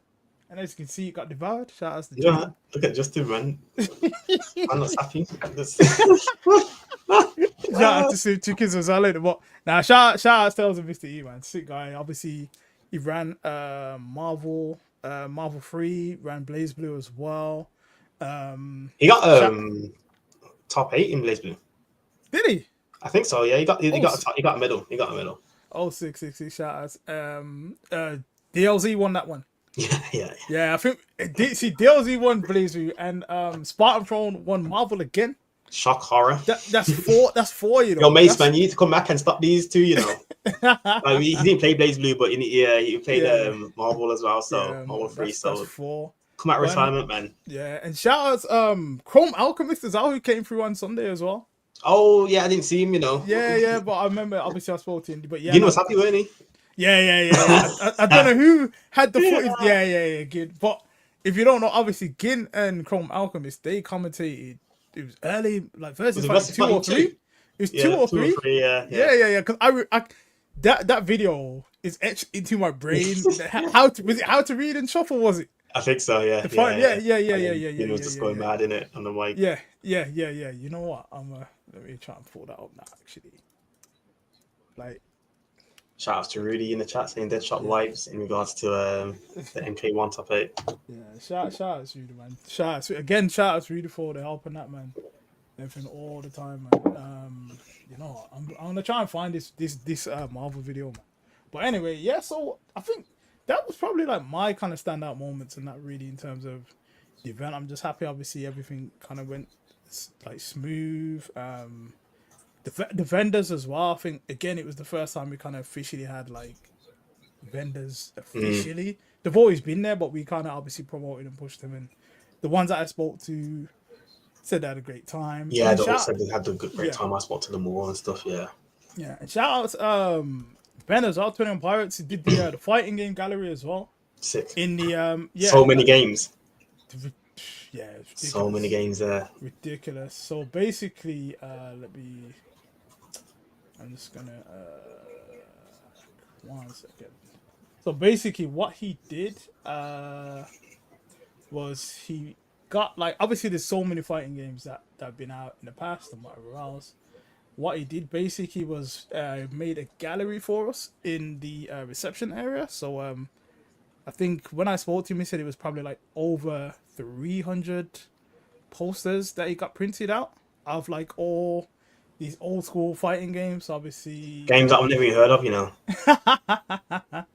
And as you can see, it got devoured. Shout out to the
chicken. Look at Justin, man. I'm not happy.
Shout out to Slim Chickens as well. But now, shout out to Tales of Mr. E, man. Sick guy. Obviously, he ran Marvel 3, ran Blaze Blue as well.
He got top 8 in Blaze Blue.
Did he?
I think so. Yeah, he got a medal. He got a medal.
Oh, 666 shout outs. DLZ won that one. Yeah. I think DLZ won Blaze Blue and Spartan Throne won Marvel again.
Shock horror.
That's four. That's four. You know,
yo, Mace, man, you need to come back and stop these two. You know, like, he didn't play Blaze Blue, but he played Marvel as well. So Marvel 3. So
that's 4.
Come out retirement, man.
Yeah, and shout outs Chrome Alchemist as well, who came through on Sunday as well.
Oh yeah, I didn't see him. You know.
Yeah, but I remember obviously I spoke to him. But yeah,
Gin was happy, weren't he?
Yeah. I don't know who had the footage. Yeah, Gin. But if you don't know, obviously Gin and Chrome Alchemist, they commentated. It was early, like versus 2 or 3. It was 2 or 3. Yeah. Because I that video is etched into my brain. How to read and shuffle, was it?
I think so. Yeah.
Yeah.
He was just going mad in it on the mic.
Yeah. You know what? Let me try and pull that up now. Actually, like.
Shout out to Rudy in the chat saying Deadshot vibes in regards to the MK1 top 8.
Yeah, shout out to Rudy, man. Shout out to Rudy for the help and that, man. Everything all the time, man. You know, I'm gonna try and find this Marvel video, man. But anyway, yeah. So I think that was probably like my kind of standout moments, and that really in terms of the event. I'm just happy, obviously, everything kind of went like smooth. The vendors as well. I think again it was the first time we kind of officially had like vendors officially. They've always been there, but we kind of obviously promoted and pushed them. And the ones that I spoke to said they had a great time.
Yeah, they all said they had a great time. I spoke to them all and stuff. Yeah.
And shout out Ben as well, 21 Pirates. He did the fighting game gallery as well.
Sick.
In the
so many games.
Yeah, it's ridiculous.
So many games there.
Ridiculous. So basically, I'm just gonna 1 second. So basically, what he did was he got like obviously there's so many fighting games that have been out in the past and whatever else. what he did basically was made a gallery for us in the reception area. So I think when I spoke to him, he said it was probably like over 300 posters that he got printed out of like all these old school fighting games. Obviously,
Games that I've never even heard of, you know.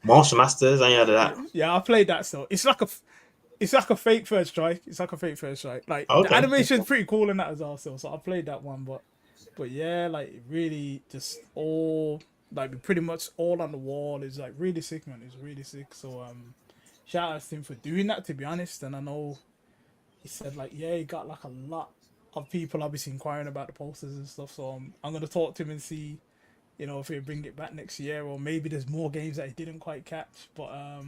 Martial Masters, I ain't heard of that.
yeah, I played that still. It's like a fake first strike. It's like a fake first strike. Like
Okay.
the animation's pretty cool in that as well. Still, so I played that one, but yeah, like it really just all like pretty much all on the wall is like really sick, man. It's really sick. So shout out to him for doing that. To be honest, and I know he said like yeah, he got like a lot of people obviously inquiring about the posters and stuff. So I'm gonna talk to him and see, you know, if he'll bring it back next year, or maybe there's more games that he didn't quite catch. But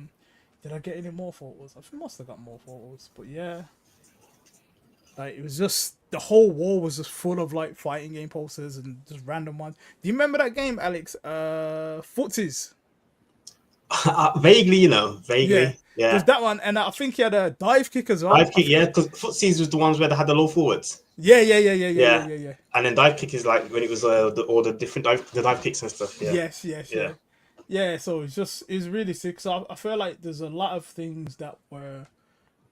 did I get any more photos? I must have got more photos. But yeah, like it was just the whole wall was just full of like fighting game posters and just random ones. Do you remember that game, Alex? Footsies.
Vaguely, you know, vaguely.
Yeah.
Yeah.
There's that one, and I think he had a dive kick as well.
Dive kick, yeah, because footsies was the ones where they had the low forwards.
Yeah.
And then dive kick is like when it was all the different dive kicks and stuff. Yeah.
Yes. Yeah, so it's really sick. So I feel like there's a lot of things that were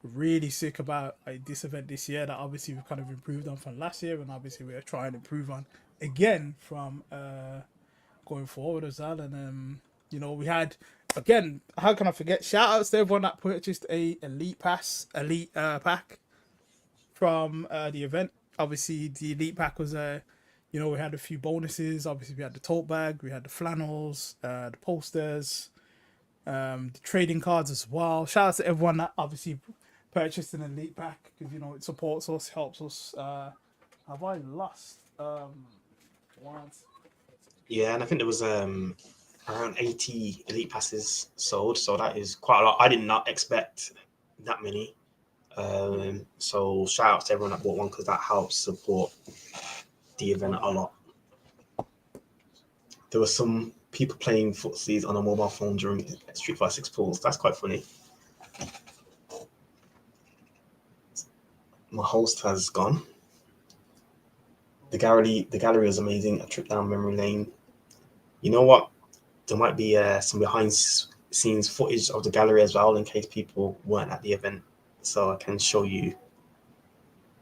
really sick about like this event this year that obviously we've kind of improved on from last year, and obviously we're trying to improve on again from going forward as well. And you know, we had again, how can I forget? Shout outs to everyone that purchased a elite pack from the event. Obviously the elite pack was you know, we had a few bonuses. Obviously, we had the tote bag, we had the flannels, the posters, the trading cards as well. Shout out to everyone that obviously purchased an elite pack because, you know, it supports us, helps us. Have I lost once?
Yeah, and I think there was around 80 elite passes sold, so that is quite a lot. I did not expect that many. So shout out to everyone that bought one because that helps support the event a lot. There were some people playing footsies on a mobile phone during Street Fighter 6 pools. That's quite funny. My host has gone. The gallery was amazing. A trip down memory lane. You know what? There might be some behind scenes footage of the gallery as well in case people weren't at the event, so I can show you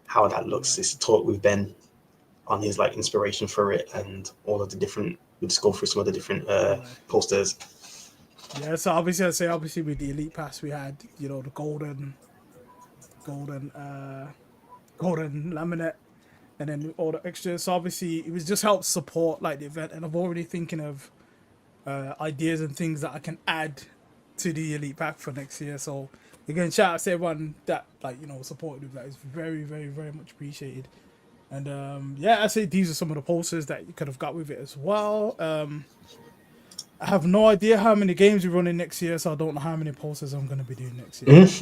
how that looks. It's a talk with Ben on his like inspiration for it and all of the different. We'll just go through some of the different posters.
Yeah, so obviously I'd say with the elite pass we had, you know, the golden laminate, and then all the extras. So obviously it was just help support like the event, and I'm already thinking of ideas and things that I can add to the elite pack for next year. So again, shout out to everyone that like, you know, supported with that. It's very, very, very much appreciated. And yeah, I say these are some of the posters that you could have got with it as well. I have no idea how many games we're running next year, so I don't know how many posters I'm going to be doing next year. It's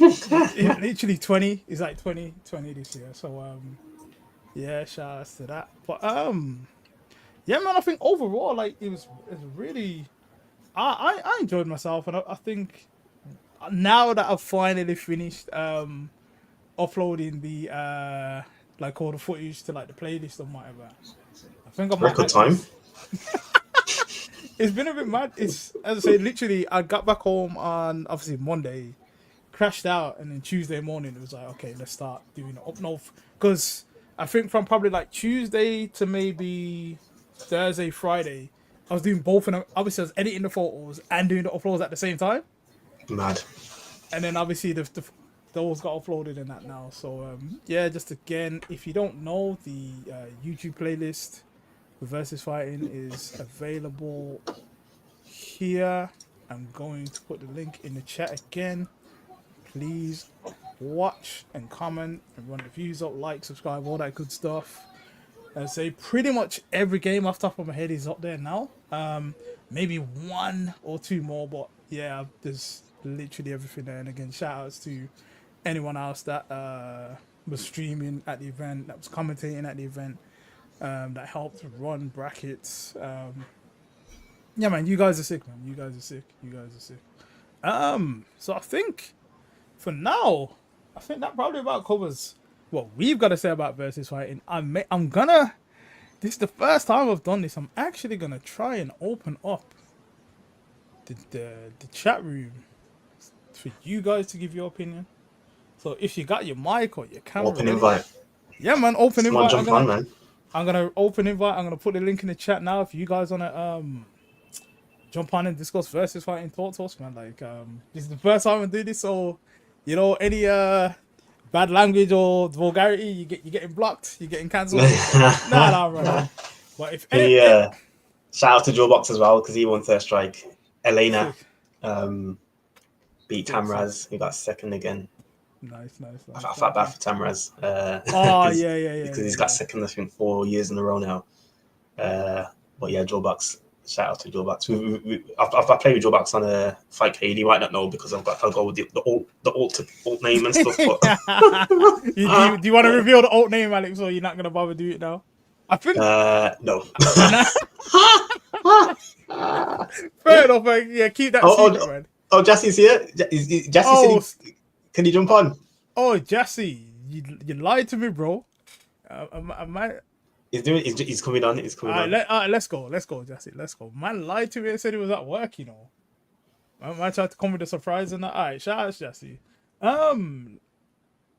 literally 20. It's like 20 this year. So yeah, shout outs to that. But yeah, man, I think overall, like it was really, I enjoyed myself, and I think now that I've finally finished uploading the like all the footage to like the playlist or whatever, I think I'm
record time.
It's been a bit mad. It's, as I say, literally, I got back home on obviously Monday, crashed out, and then Tuesday morning it was like, okay, let's start doing it up north. Because I think from probably like Tuesday to maybe Thursday, Friday, I was doing both of them. Obviously, I was editing the photos and doing the uploads at the same time.
Mad.
And then obviously those got uploaded in that now. So yeah, just again, if you don't know, the YouTube playlist VSFighting is available here. I'm going to put the link in the chat again. Please watch and comment and run the views up, like, subscribe, all that good stuff. I say pretty much every game off the top of my head is up there now. Maybe one or two more, but yeah, there's literally everything there. And again, shout outs to anyone else that was streaming at the event, that was commentating at the event, that helped run brackets. Yeah, man, you guys are sick, man. You guys are sick. So I think for now, I think that probably about covers what we've got to say about VSFighting. I'm gonna this is the first time I've done this. I'm actually gonna try and open up the chat room for you guys to give your opinion. So if you got your mic or your camera,
Open
ready,
invite.
yeah, man, open
Come on,
invite.
jump on, man.
I'm gonna open invite. I'm gonna put the link in the chat now. If you guys wanna jump on and discuss versus fighting, talk to us, man. Like this is the first time I do this, so you know any bad language or vulgarity, you're getting blocked, you're getting cancelled. nah, bro. But if any,
Shout out to Joe Box as well because he won third strike. Elena beat Tamraz. He got second again.
Nice.
I felt bad for Tamraz.
Yeah.
Because he's got second, I think, 4 years in a row now. But yeah, Joe Box. Shout out to Joe Box. I've played with Joe Box on a Fight KD. You might not know because I'll go with the alt name and stuff. But
do you want to reveal the alt name, Alex, or you're not gonna bother do it now? I think
no.
Fair enough, man. Yeah, keep that secret, man.
Oh, Jesse's here. Jesse said can you jump on?
Oh, Jesse, you lied to me, bro. I might.
He's coming on. He's coming on.
Let's go, Jesse. Let's go. Man lied to me and said he was at work. You know, I tried to come with a surprise and that. All right, shout out Jesse.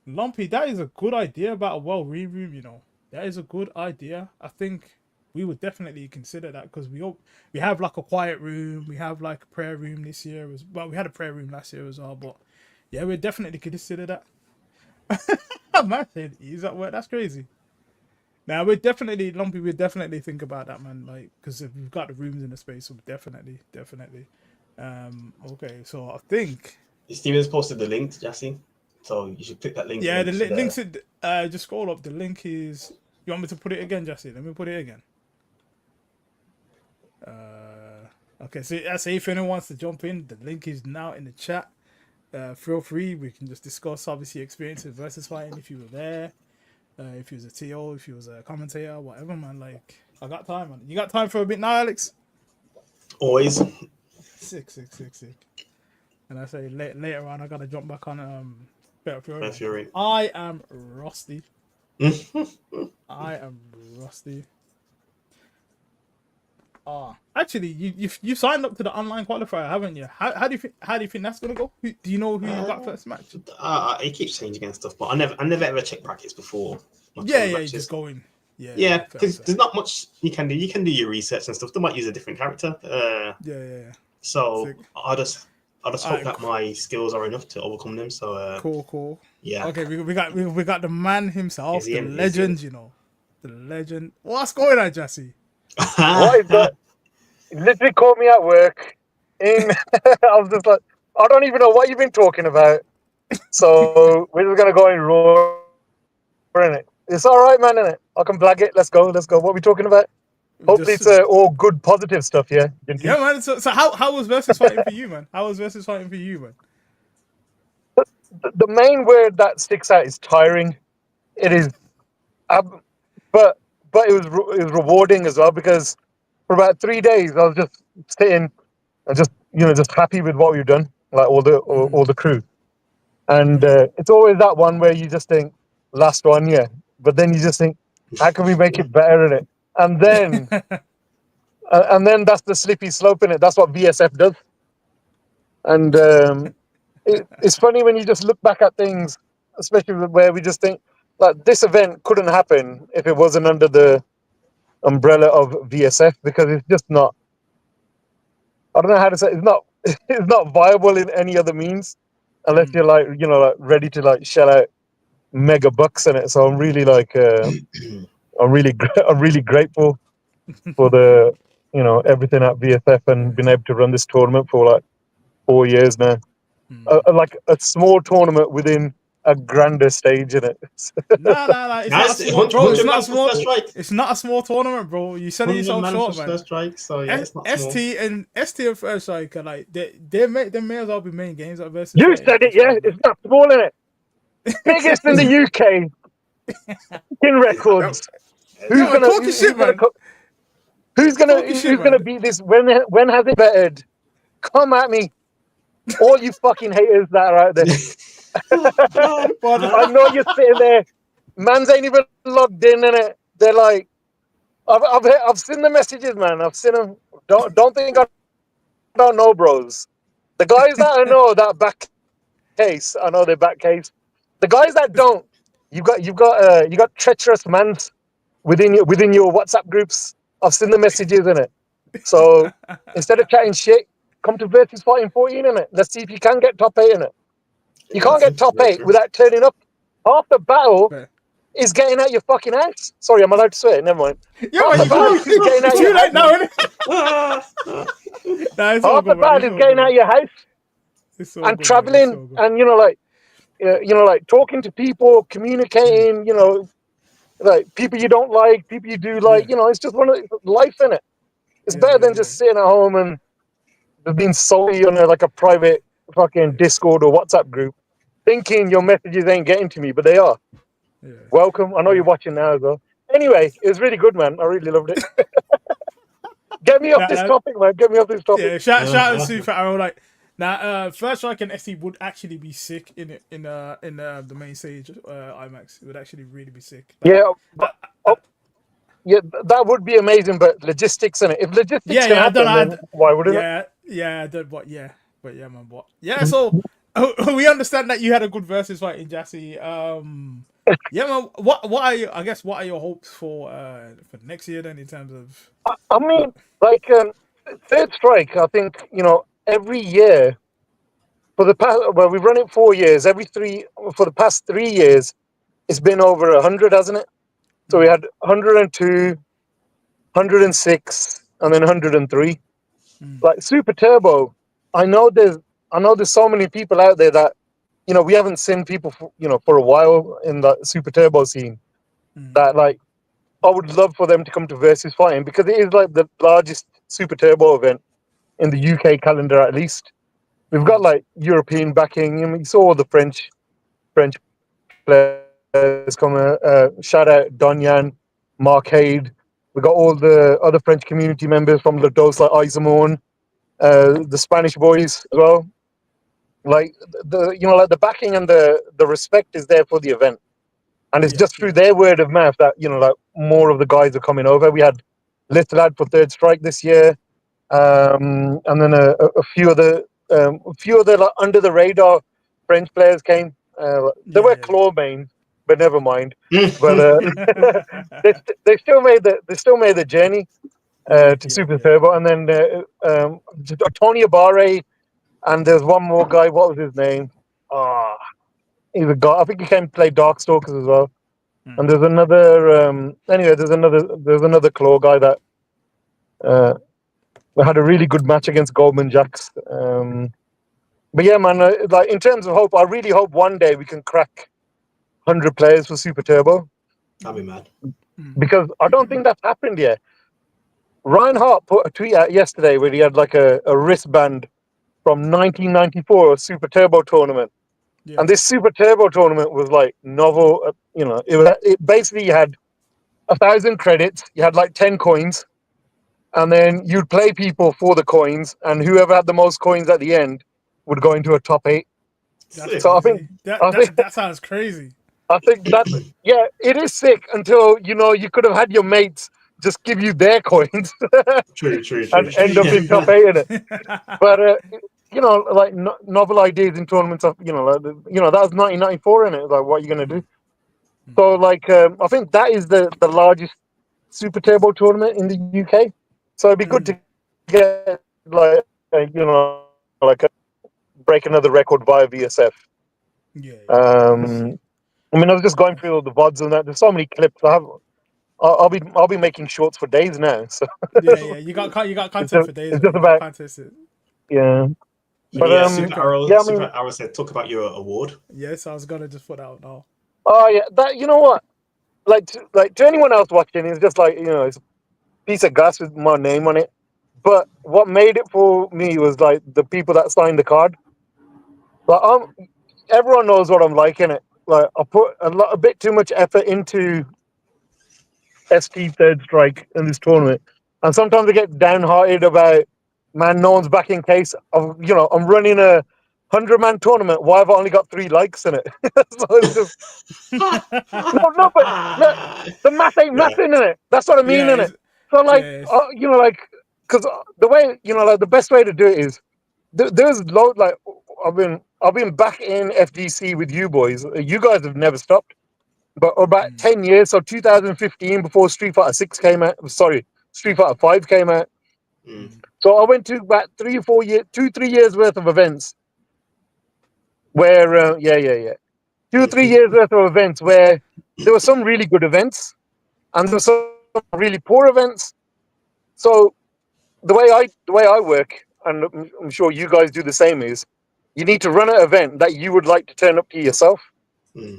Lumpy, that is a good idea about a well-read room. You know, that is a good idea. I think we would definitely consider that because we have like a quiet room. We have like a prayer room this year as well. We had a prayer room last year as well, but yeah, we definitely consider that. Man said he's at work. That's crazy. Now we're definitely Lumpy. We definitely think about that, man. Like, because if we've got the rooms in the space, so definitely. Okay, so I think
Steven's posted the link, Jesse. So you should click that link.
Yeah, the link's just scroll up. The link is. You want me to put it again, Jesse? Let me put it again. Okay, so if anyone wants to jump in, the link is now in the chat. Feel free. We can just discuss obviously experiences versus fighting if you were there. If he was a TO, if he was a commentator, whatever, man. Like, I got time, man. You got time for a bit now, Alex?
Always.
Sick. And I say later on, I gotta jump back on Better Fury. I am rusty. Actually, you signed up to the online qualifier, haven't you? How do you think that's gonna go? Do you know who you got first match?
It keeps changing and stuff, but I never ever check brackets before.
You just go in.
Yeah, because there's not much you can do. You can do your research and stuff. They might use a different character.
Yeah.
So
sick.
I just hope that my skills are enough to overcome them. So
cool.
Yeah.
Okay, we got the man himself, the legend. You know, the legend. What's going on, Jesse?
What is that? He literally caught me at work. I was just like, I don't even know what you've been talking about. So we're just gonna go and roar in it. It's all right, man, innit? I can blag it. Let's go. What are we talking about? Hopefully it's all good, positive stuff, yeah? Jinty?
Yeah, man. So how was versus fighting for you, man?
The main word that sticks out is tiring. It is, but it was rewarding as well because for about 3 days I was just sitting and just happy with what we've done, like all the crew. And it's always that one where you just think, last one, yeah. But then you just think, how can we make it better in it? And then, that's the slippery slope in it. That's what VSF does. And it's funny when you just look back at things, especially where we just think, like, this event couldn't happen if it wasn't under the umbrella of VSF because it's just not. I don't know how to say. It's not viable in any other means, unless you're like ready to shell out mega bucks in it. So I'm really I'm really grateful for the everything at VSF and being able to run this tournament for like 4 years now. Like a small tournament within a grander stage in it.
Nah. It's not a small tournament, bro. You said it yourself short, man.
First strike, so yeah, it's not small.
ST and First Strike are like they may as well be main games at versus.
You said it, yeah. It's not small in it. Biggest in the UK in records. Who's gonna beat this? When has it bettered? Come at me, all you fucking haters that are out there. I know you're sitting there. Mans ain't even logged in it. They're like, I've seen the messages, man. I've seen them. Don't think I don't know, bros. The guys that I know that back case, I know they're back case. The guys that don't, you got treacherous mans within your WhatsApp groups. I've seen the messages in it. So instead of chatting shit, come to Versus Fighting 14 in it. Let's see if you can get top 8 in it. You can't get top 8 without turning up. Half the battle is getting out your fucking house. Sorry, I'm allowed to swear. Never mind.
Yeah,
Half the battle is getting out
it's
your
too late
house.
now, innit? Nah, it's all
Half the
good, man.
battle is getting out your house
It's all
and
good,
traveling,
man. It's all good.
and like talking to people, communicating. Like people you don't like, people you do like.
Yeah.
It's just one of life in it. It's better than just sitting at home and being solely on a private fucking Discord or WhatsApp group, thinking your messages ain't getting to me, but they are.
Yeah.
Welcome. I know you're watching now as well. Anyway, it was really good, man. I really loved it. Get me off this topic, man. Get me off this topic.
Yeah, shout out to Super Arrow. Like now, First Strike and SE would actually be sick in the main stage IMAX. It would actually really be sick. Like,
yeah, that would be amazing, but logistics in it. If logistics can happen, then why wouldn't it?
But yeah, man. What? Yeah, so we understand that you had a good versus fight in Jassy. Yeah, man. What are your hopes for next year then in terms of?
I mean, like Third Strike. I think every year for the past. Well, we've run it 4 years. For the past 3 years, it's been over 100, hasn't it? So we had 102, 106, and then 103. Like Super Turbo, I know there's so many people out there that we haven't seen people for a while in the Super Turbo scene. That like I would love for them to come to Versus Fighting because it is like the largest Super Turbo event in the UK calendar at least. We've got like European backing. I mean, you saw all the French players coming. Shout out Donyan, Marcade. We got all the other French community members from La Dose like Isamon, the Spanish boys as well. Like the backing and the respect is there for the event, and it's just through their word of mouth that like more of the guys are coming over. We had Little Lad for Third Strike this year, and then a few other like under the radar French players came. They were claw mains, but never mind. But they still made the journey to Super Turbo, and then Tony Abare, and there's one more guy. What was his name? He's a guy. I think he came to play Darkstalkers as well. And there's another. Anyway, there's another claw guy that had a really good match against Goldman Jacks. But yeah, man, like in terms of hope, I really hope one day we can crack 100 players for Super Turbo.
That'd be mad.
Because I don't think that's happened yet. Ryan Hart put a tweet out yesterday where he had like a wristband from 1994 Super Turbo tournament. Yeah. And this Super Turbo tournament was like novel. It basically you had 1,000 credits, you had like 10 coins, and then you'd play people for the coins, and whoever had the most coins at the end would go into a top 8. So I think
that sounds crazy.
I think that it is sick until you could have had your mates just give you their coins
true.
and end up in top 8 in it. But like novel ideas in tournaments of that was 1994 in it. Like, what are you gonna do? So like I think that is the largest Super Turbo tournament in the UK. So it'd be good to get break another record via VSF. I mean, I was just going through all the VODs and that. There's so many clips. I'll be making shorts for days now. So
you got content for days.
It's just about yeah. But
Super Arrow said, talk about your award.
Yes, I was gonna just put out now.
Oh yeah, that what? Like to anyone else watching, it's just like it's a piece of glass with my name on it. But what made it for me was like the people that signed the card. Like everyone knows what I'm like in it. Like I put a bit too much effort into ST Third Strike in this tournament, and sometimes I get downhearted about, man, no one's back in case of I'm running a 100-man tournament. Why have I only got 3 likes in it? So it's just no, but look, the math ain't
Yeah.
mathing in it. That's what I mean in it.
it's,
So like,
yeah,
you know, like, because the way, you know, like the best way to do it is there's load like I've been back in FGC with you boys. You guys have never stopped, but about 10 years. So 2015, before Street Fighter 6 came out. Sorry, Street Fighter 5 came out. So I went to about 3 or 4 years, 2-3 years worth of events where 2-3 years worth of events where there were some really good events and there were some really poor events. So the way I work, and I'm sure you guys do the same, is you need to run an event that you would like to turn up to yourself.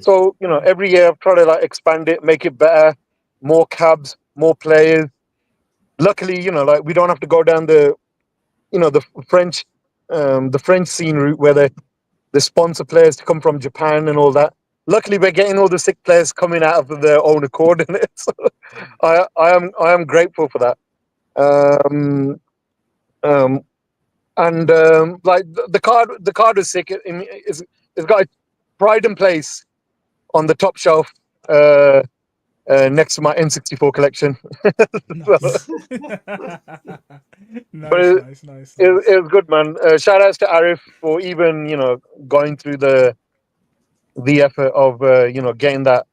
So, you know, every year I've tried to like expand it, make it better, more cabs, more players. Luckily, you know, like we don't have to go down the, you know, the French scene route where they sponsor players to come from Japan and all that. Luckily, we're getting all the sick players coming out of their own accord in it. So I am grateful for that. Like the card is sick. It's got a pride and place on the top shelf next to my N64 collection.
nice. nice.
It was good, man. Shout outs to Arif for even, you know, going through the effort of you know, getting that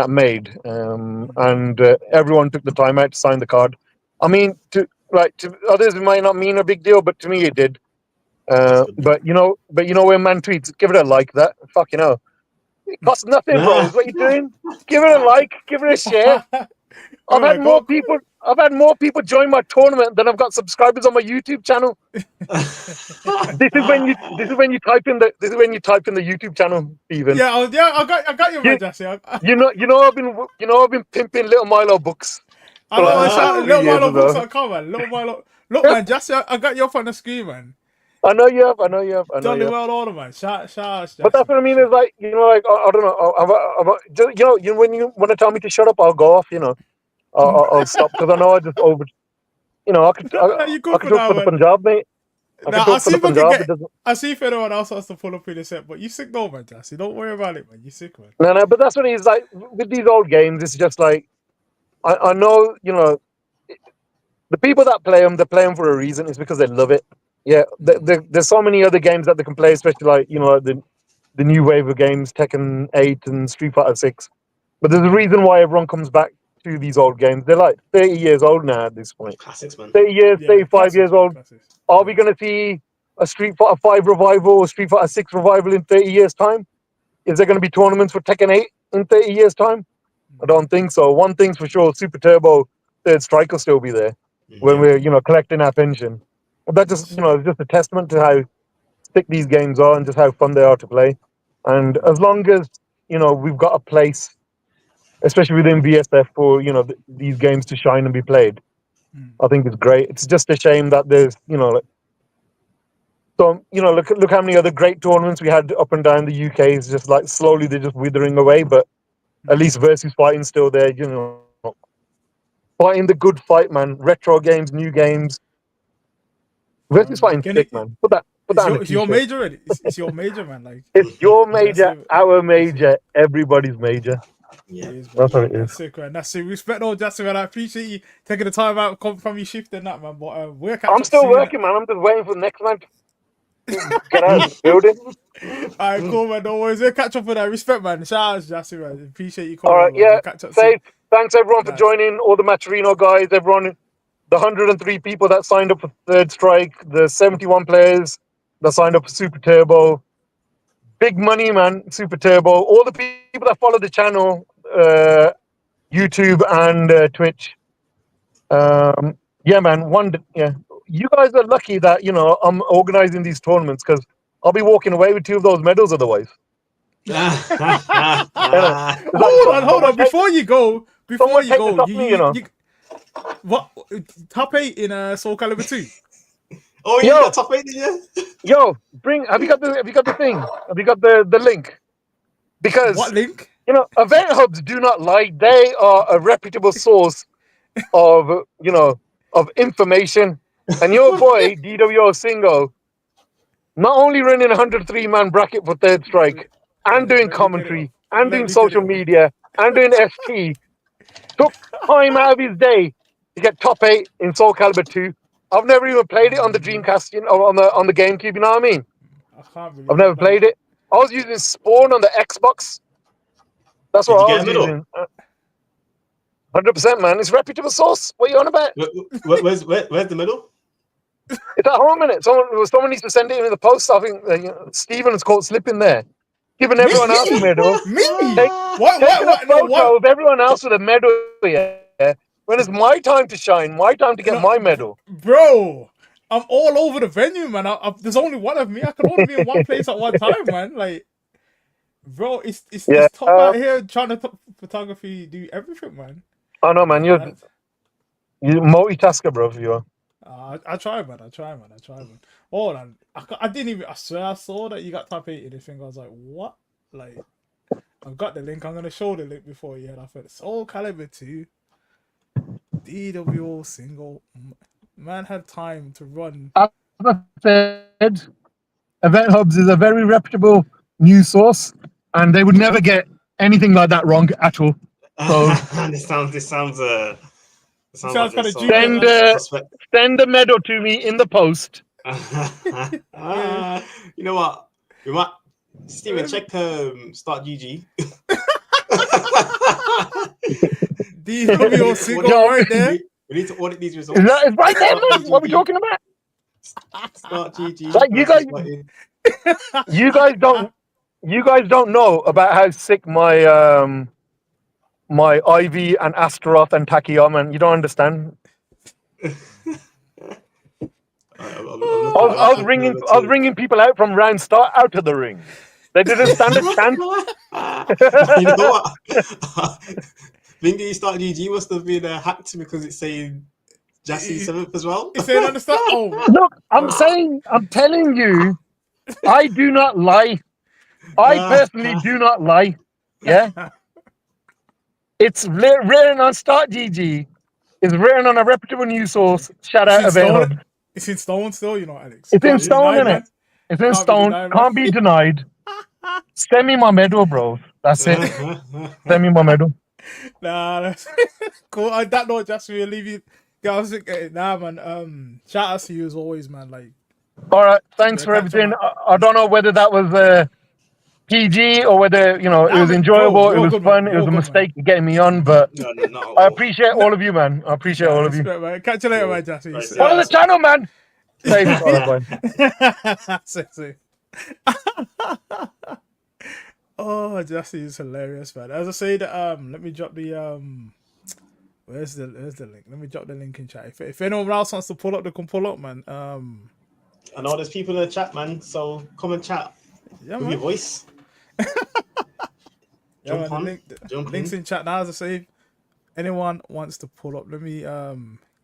made, and everyone took the time out to sign the card. I mean, to others it might not mean a big deal, but to me it did. But you know when man tweets, give it a like. That fucking hell, it costs nothing, bro. Is what you're doing. Give it a like, give it a share. I've had more people join my tournament than I've got subscribers on my YouTube channel. This is when you type in the YouTube channel, Steven.
I got you, man, Jesse.
You know I've been pimping Little Milo books.
I know, Little Milo books
ago.
are coming. Little Milo, look, man, Jesse, I got you up on the screen, man.
I know you have.
Jolly well order, man. Shout out, Jesse.
But that's what I mean. Is like, you know, like I don't know. You know, when you want to tell me to shut up, I'll go off. You know, I'll stop because I know I just over. You know, I could talk for the Punjab, mate.
I see if anyone else wants to pull up in the set, but you sick though, man, Jesse. Don't worry about it, man. You sick, man.
No, but that's what it is. Like with these old games, it's just like I know, you know, the people that play them, they play them for a reason. It's because they love it. Yeah, there's so many other games that they can play, especially like, you know, the new wave of games, Tekken 8 and Street Fighter 6. But there's a reason why everyone comes back to these old games. They're like 30 years old now at this point.
Classics, man.
30 years, 35 years old. Are we going to see a Street Fighter 5 revival or Street Fighter 6 revival in 30 years' time? Is there going to be tournaments for Tekken 8 in 30 years' time? I don't think so. One thing's for sure, Super Turbo Third Strike will still be there when we're, you know, collecting our pension. That just, you know, it's just a testament to how thick these games are and just how fun they are to play. And as long as, you know, we've got a place, especially within VSF, for, you know, these games to shine and be played, I think it's great. It's just a shame that there's, you know, like, so, you know, look how many other great tournaments we had up and down the UK. It's just like slowly they're just withering away, but at least Versus Fighting's still there, you know. Fighting the good fight, man. Retro games, new games. Versus Fighting's sick, man. Put that
it's your major, already. It's your major, man. Like
it's your major, our major, everybody's major.
Yeah,
that's what it is.
That's sick, man. That's sick. Respect all, Justin, man. I appreciate you taking the time out from your shift and that, man. But
I'm still working, man. I'm just waiting for the next man to get out of the building.
Alright, cool, man. No worries. We'll catch up with that. Respect, man. Shout out, Justin, man. Appreciate you coming.
All right,
man. We'll
catch up soon. Thanks everyone for joining. All the Matcherino guys, everyone, the 103 people that signed up for Third Strike, the 71 players that signed up for Super Turbo. Big money, man. Super Turbo. All the people that follow the channel, YouTube and Twitch. Yeah, man. You guys are lucky that, you know, I'm organizing these tournaments because I'll be walking away with 2 of those medals otherwise.
Hold on. Before you go, what top 8 in Soul Calibur 2?
Oh, you got top 8, yeah.
Yo, have you got the thing? Have you got the link? Because
what link?
You know, event hubs do not lie. They are a reputable source of, you know, of information. And your boy DWO Singo not only running a 103-man bracket for third strike, and doing
Let me get it off.
commentary, and
Let
doing
me get
social
it off.
media, and doing ST, took time out of his day to get top 8 in Soul Calibur 2. I've never even played it on the Dreamcast, or on the GameCube. You know what I mean?
I can't believe
I've never
it. Like,
played it. I was using Spawn on the Xbox. That's
Did
what
you
I
get
was
a medal?
using. 100%, man. It's reputable source. What are you on about?
Where's the medal?
It's at home, innit? Someone needs to send it in the post. I think Stephen is caught slipping there. Giving everyone else a medal.
me?
Take-
What?
Taking a
No,
photo of everyone else with a medal, yeah. When it's my time to shine, my time to get my medal.
Bro, I'm all over the venue, man. There's only one of me. I can only be in one place at one time, man. Like, bro, it's
Yeah.
tough out here trying to photography, do everything, man.
Oh no, man, you're multitasker, bro. You are.
I try, man. I try, man. Hold on. I didn't even. I swear I saw that you got top 8 in this thing. I was like, what? Like, I've got the link. I'm gonna show the link before you head off it. Soul Calibur 2, DWO single. Man had time to run.
As I said, Event Hubs is a very reputable news source, and they would never get anything like that wrong at all. So
this sounds
Sounds
like
kinda
this
dubious.
send the medal to me in the post.
You know what? We might Steven check start GG.
DWO single right there.
We need to audit these results.
It's right there, man. What are we talking about?
Start GG.
Like you guys don't know about how sick my my Ivy and Astaroth and Taki are, man. You don't understand. I was ringing people out from round start out of the ring. They didn't stand a chance.
You know what? Thinking you start GG must have been hacked because it's saying Jassy 7th as well.
It's saying understand. Oh,
look, I'm telling you, I do not lie. I personally do not lie. Yeah, it's written on Start GG. It's written on a reputable news source. Shout out Event Hub.
It's in stone still, you know, Alex.
It's in stone, innit? It's in stone. Can't be denied. Send me my medal, bro. That's it. Send me my medal.
Nah, that's cool. On that note, just we'll leave you guys. Nah, man. Shout out to you as always, man. Like,
all right. Thanks for everything. I don't know whether that was PG or whether it was enjoyable. It was fun. It was a mistake getting me on, but I appreciate all of you, man. I appreciate all of you.
Great, man. Catch you later, man. Jesse.
Follow the channel, man.
Oh, Jesse is hilarious, man. As I say, let me drop the where's the link? Let me drop the link in chat. If anyone else wants to pull up, they can pull up, man.
I know there's people in the chat, man. So come and chat with your voice.
Yeah, man, links in chat now. As I say, if anyone wants to pull up, let me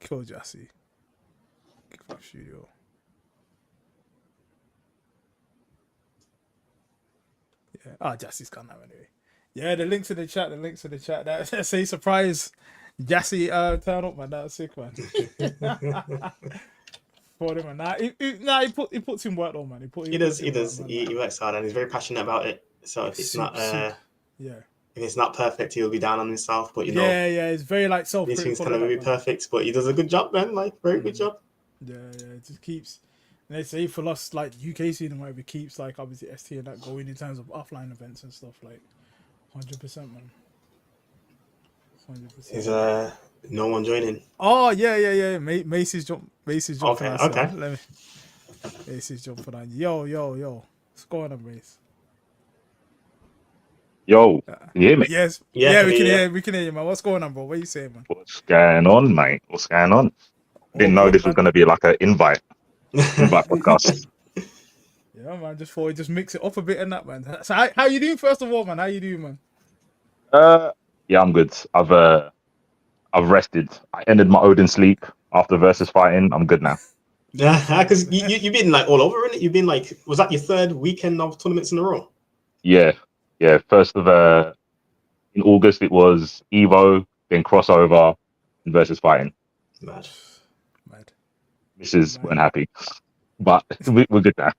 kill Jesse. Kickback Studio. Yeah. Jesse's gone now anyway. Yeah, the links in the chat. That say surprise Jesse turn up, man. That's sick, man. For him, man. He puts in work though, man. He does.
He works hard and he's very passionate about it. So if it's not
if
it's not perfect, he'll be down on himself. But
it's very like self.
These things kind of be perfect, but he does a good job, man. Like very good job.
Yeah, it just keeps. And they say for us, like UK scene and whatever, keeps like obviously ST and that going in terms of offline events and stuff, like 100%, man. 100%.
Is no one joining?
Oh yeah. Macy's jump.
Okay.
Let me. Macy's jumping on. Yo. What's going on, Mace?
Yo, can you hear me?
Yes. Yeah, we can hear you, man. What's going on, bro? What are you saying, man?
What's going on, mate? What's going on? Didn't know this was going to be like an invite podcast.
Yeah, man. Just thought we just mix it up a bit and that, man. So how you doing, first of all, man? How you doing, man?
Yeah, I'm good. I've rested. I ended my Odin sleep after versus fighting. I'm good now.
Yeah, because you've been like all over, innit? You've been like, was that your third weekend of tournaments in a row?
Yeah. First of in August it was Evo, then crossover, and versus fighting.
Mad.
Mrs. weren't happy, but we're good now.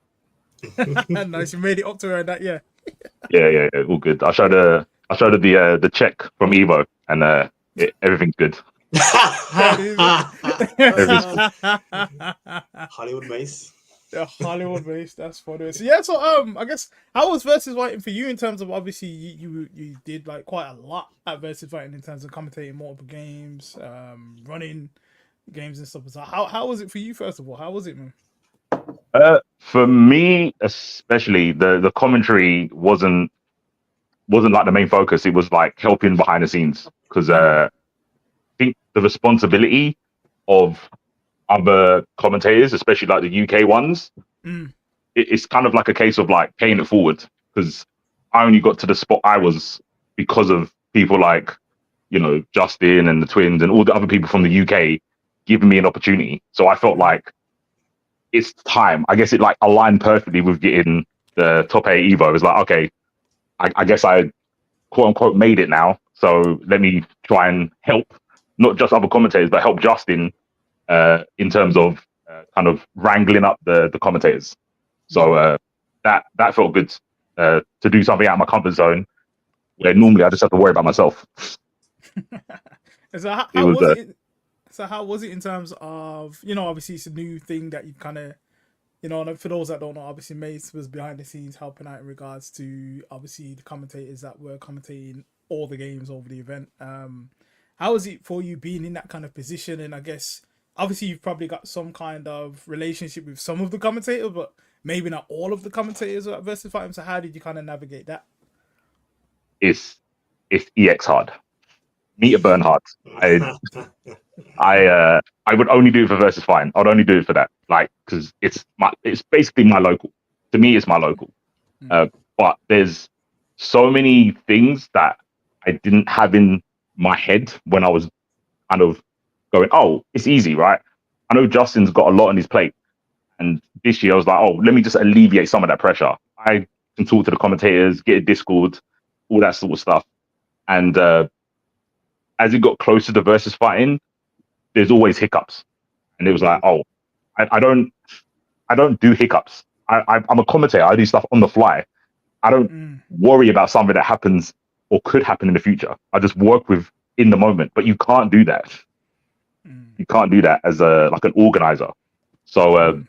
Nice, you made it up to her and that, yeah.
Yeah, all good. I showed her the check from Evo, and everything's good. Everything's good.
Hollywood Mace.
Yeah, Hollywood based. That's funny. So yeah, so I guess how was versus fighting for you in terms of obviously you did like quite a lot at versus fighting in terms of commentating multiple games, running games and stuff. So how was it for you first of all? How was it, man?
For me, especially the commentary wasn't like the main focus. It was like helping behind the scenes because I think the responsibility of other commentators, especially like the UK ones, it's kind of like a case of like paying it forward because I only got to the spot I was because of people like, you know, Justin and the twins and all the other people from the UK giving me an opportunity. So I felt like it's time. I guess it like aligned perfectly with getting the top 8 Evo. It was like, okay, I guess I quote unquote made it now. So let me try and help not just other commentators, but help Justin in terms of kind of wrangling up the commentators. So that felt good to do something out of my comfort zone where normally I just have to worry about myself.
So how was it? So how was it in terms of, you know, obviously it's a new thing that you kind of, you know, and for those that don't know, obviously Mace was behind the scenes helping out in regards to obviously the commentators that were commentating all the games over the event. How was it for you being in that kind of position? And I guess obviously you've probably got some kind of relationship with some of the commentators, but maybe not all of the commentators at versus fighting. So how did you kind of navigate that?
It's EX hard. Meet a Bernhard. I would only do it for versus fighting. I'd only do it for that, like, because it's basically my local. To me, it's my local. But there's so many things that I didn't have in my head when I was kind of going, oh, it's easy, right? I know Justin's got a lot on his plate, and this year I was like, oh, let me just alleviate some of that pressure. I can talk to the commentators, get a Discord, all that sort of stuff, and as it got closer to versus fighting, there's always hiccups, and it was like, oh, I don't do hiccups. I'm a commentator. I do stuff on the fly. I don't worry about something that happens or could happen in the future. I just work with in the moment. But you can't do that. You can't do that as like an organizer. So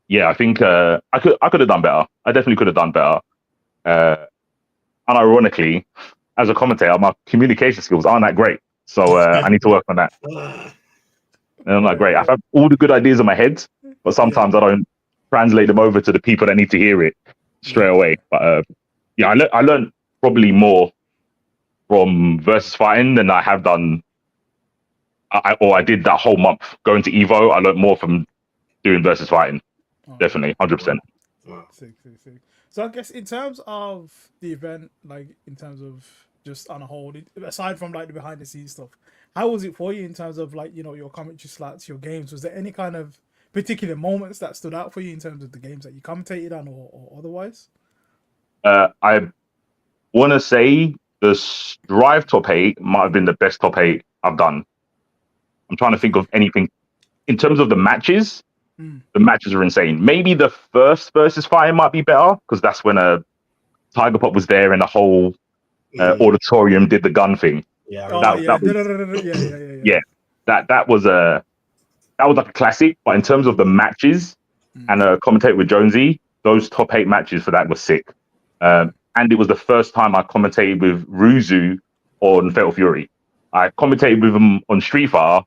yeah, I think I could have done better. I definitely could have done better. Unironically, as a commentator, my communication skills aren't that great. So I need to work on that. And I'm like, great. I've had all the good ideas in my head, but sometimes I don't translate them over to the people that need to hear it straight away. But yeah, I learned probably more from versus fighting than I have done. I did that whole month going to Evo. I learned more from doing versus fighting. Definitely, 100%.
Sick. So I guess in terms of the event, like in terms of just on a whole, aside from like the behind the scenes stuff, how was it for you in terms of like, you know, your commentary slots, your games? Was there any kind of particular moments that stood out for you in terms of the games that you commentated on or otherwise?
I want to say the Strive top 8 might have been the best top 8 I've done. I'm trying to think of anything in terms of the matches. The matches are insane. Maybe the first versus fighting might be better because that's when Tiger Pop was there and the whole auditorium did the gun thing.
Yeah,
that was like a classic. But in terms of the matches and commentate with Jonesy, those top 8 matches for that were sick. And it was the first time I commentated with Ruzu on Fatal Fury. I commentated with him on Street Fighter,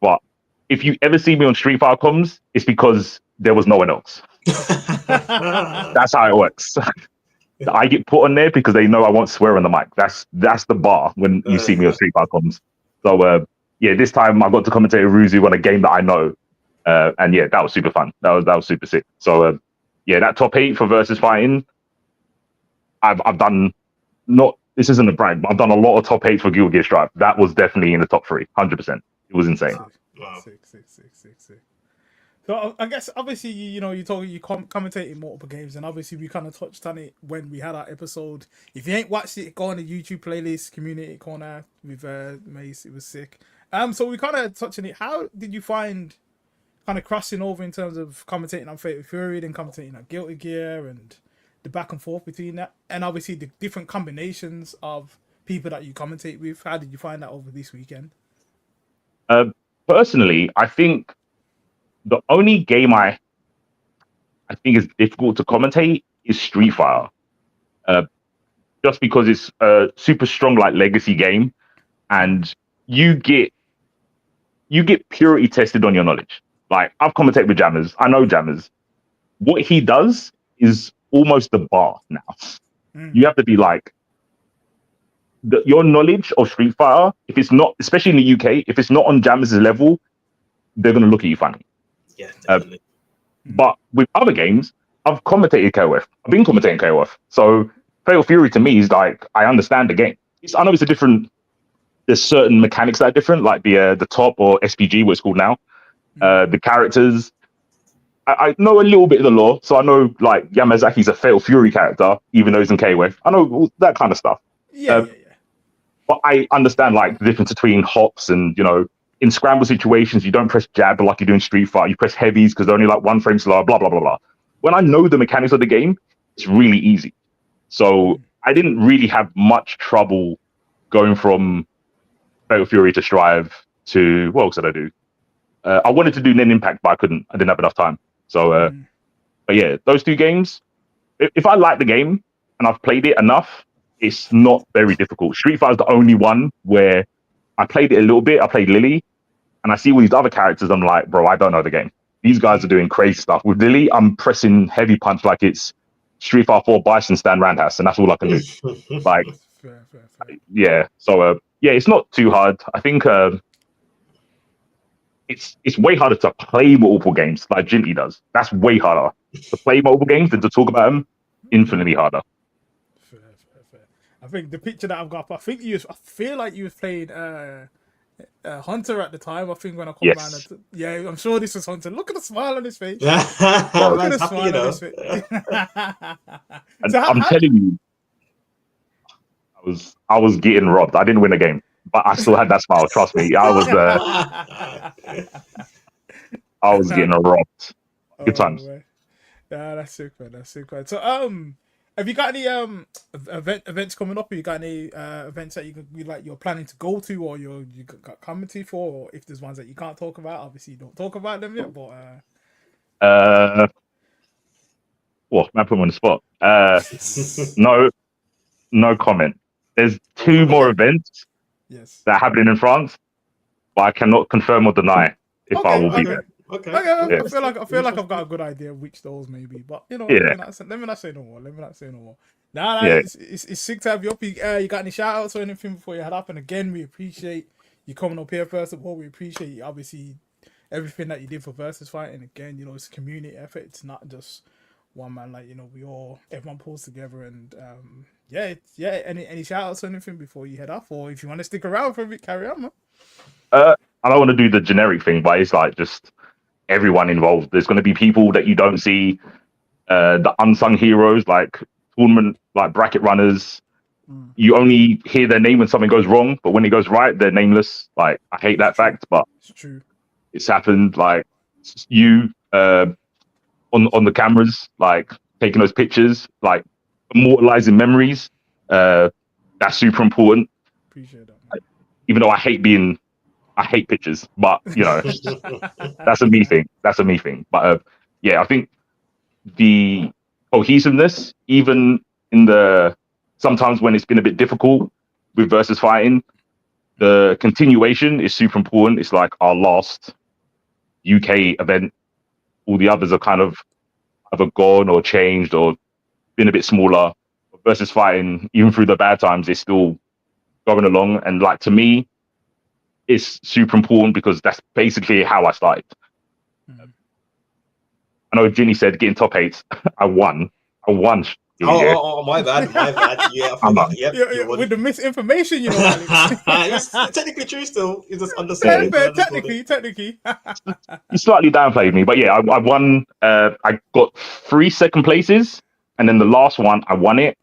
but if you ever see me on Street Fighter comms, it's because there was no one else. That's how it works. I get put on there because they know I won't swear on the mic. That's the bar when you see me on Street Fighter comms. So yeah, this time I got to commentate with Ruzu on a game that I know, and yeah, that was super fun. That was super sick. So yeah, that top 8 for versus fighting, I've done not. This isn't a brag, but I've done a lot of top 8 for Guild Gear Strive. That was definitely in the top 3, 100%. It was insane.
Wow.
Sick. So I guess obviously you commentating multiple games, and obviously we kind of touched on it when we had our episode. If you ain't watched it, go on the YouTube playlist, Community Corner with Mace. It was sick. So we kind of touched on it. How did you find kind of crossing over in terms of commentating on Fatal Fury, then commentating on Guilty Gear, and the back and forth between that, and obviously the different combinations of people that you commentate with? How did you find that over this weekend?
Personally, I think the only game I think is difficult to commentate is Street Fighter. Just because it's a super strong like legacy game, and you get purity tested on your knowledge. Like, I've commentated with Jammers. I know Jammers. What he does is almost the bar now. You have to be like, your knowledge of Street Fighter, if it's not, especially in the UK, if it's not on Jammers' level, they're going to look at you funny.
Yeah, definitely.
But with other games, I've commentated KOF. I've been commentating KOF. So Fatal Fury to me is like, I understand the game. I know it's a different, there's certain mechanics that are different, like the top or SPG, what it's called now. The characters, I know a little bit of the lore. So I know like Yamazaki's a Fatal Fury character, even though he's in KOF. I know all that kind of stuff.
Yeah.
But I understand like the difference between hops and, you know, in scramble situations, you don't press jab like you do in Street Fighter. You press heavies because they're only like 1 frame slower, blah, blah, blah, blah. When I know the mechanics of the game, it's really easy. So I didn't really have much trouble going from Fatal Fury to Strive to, what else did I do? I wanted to do Nen Impact, but I couldn't. I didn't have enough time. So, but yeah, those 2 games, if I like the game and I've played it enough, it's not very difficult. Street Fighter is the only one where I played it a little bit. I played Lily, and I see all these other characters. I'm like, bro, I don't know the game. These guys are doing crazy stuff. With Lily, I'm pressing heavy punch like it's Street Fighter 4 Bison Stan Randhouse, and that's all I can do. Like,
Fair.
yeah. So, yeah, it's not too hard. I think it's way harder to play multiple games like Jinty does. That's way harder to play multiple games than to talk about them. Infinitely harder.
Fair. I think the picture that I've got, I feel like you was playing Hunter at the time. I think when I come
Yes.
around, yeah, I'm sure this was Hunter. Look at the smile on his face.
Look
Look at the smile on his face.
And I'm telling you, I was getting robbed. I didn't win a game, but I still had that smile. Trust me, I was getting robbed. Good times.
Man. Yeah, that's sick, man. That's sick, man. So, have you got any events coming up? Have you got any events that you're planning to go to, or you got commentary for, or if there's ones that you can't talk about? Obviously, you don't talk about them yet, but
well, man, put me on the spot. No comment. There's 2 more events
yes.
that are happening in France, but I cannot confirm or deny if I will be there.
Okay.
I feel like I've got a good idea of which those may be, but you know,
Yeah.
let me not say no more. Nah,
Yeah.
it's sick to have you up. You got any shout outs or anything before you head up? And again, we appreciate you coming up here first of all. We appreciate obviously everything that you did for Versus Fighting. Again, you know, it's a community effort. It's not just one man. Like, you know, everyone pulls together, and Any shout outs or anything before you head off, or if you want to stick around for a bit, carry on, man.
I don't want to do the generic thing, but it's like just everyone involved. There's going to be people that you don't see, the unsung heroes, like tournament, like bracket runners. You only hear their name when something goes wrong, but when it goes right, they're nameless. Like, I hate that fact, but
It's true.
it's happened. Like, you on the cameras, like taking those pictures, like immortalizing memories. That's super important.
Appreciate that, man.
Even though I hate pictures, but you know, that's a me thing. But yeah, I think the cohesiveness, even in the sometimes when it's been a bit difficult with Versus Fighting, the continuation is super important. It's like our last UK event. All the others are kind of either gone or changed or been a bit smaller. Versus Fighting, even through the bad times, is still going along. And like, to me, it's super important because that's basically how I started. I know Jinny said getting top 8. I won.
Oh, my bad. Yeah,
I'm
with the misinformation, you know, Alex.
It's technically true still. It's just understanding.
Technically.
You slightly downplayed me, but yeah, I won. I got 3 second places, and then the last one, I won it,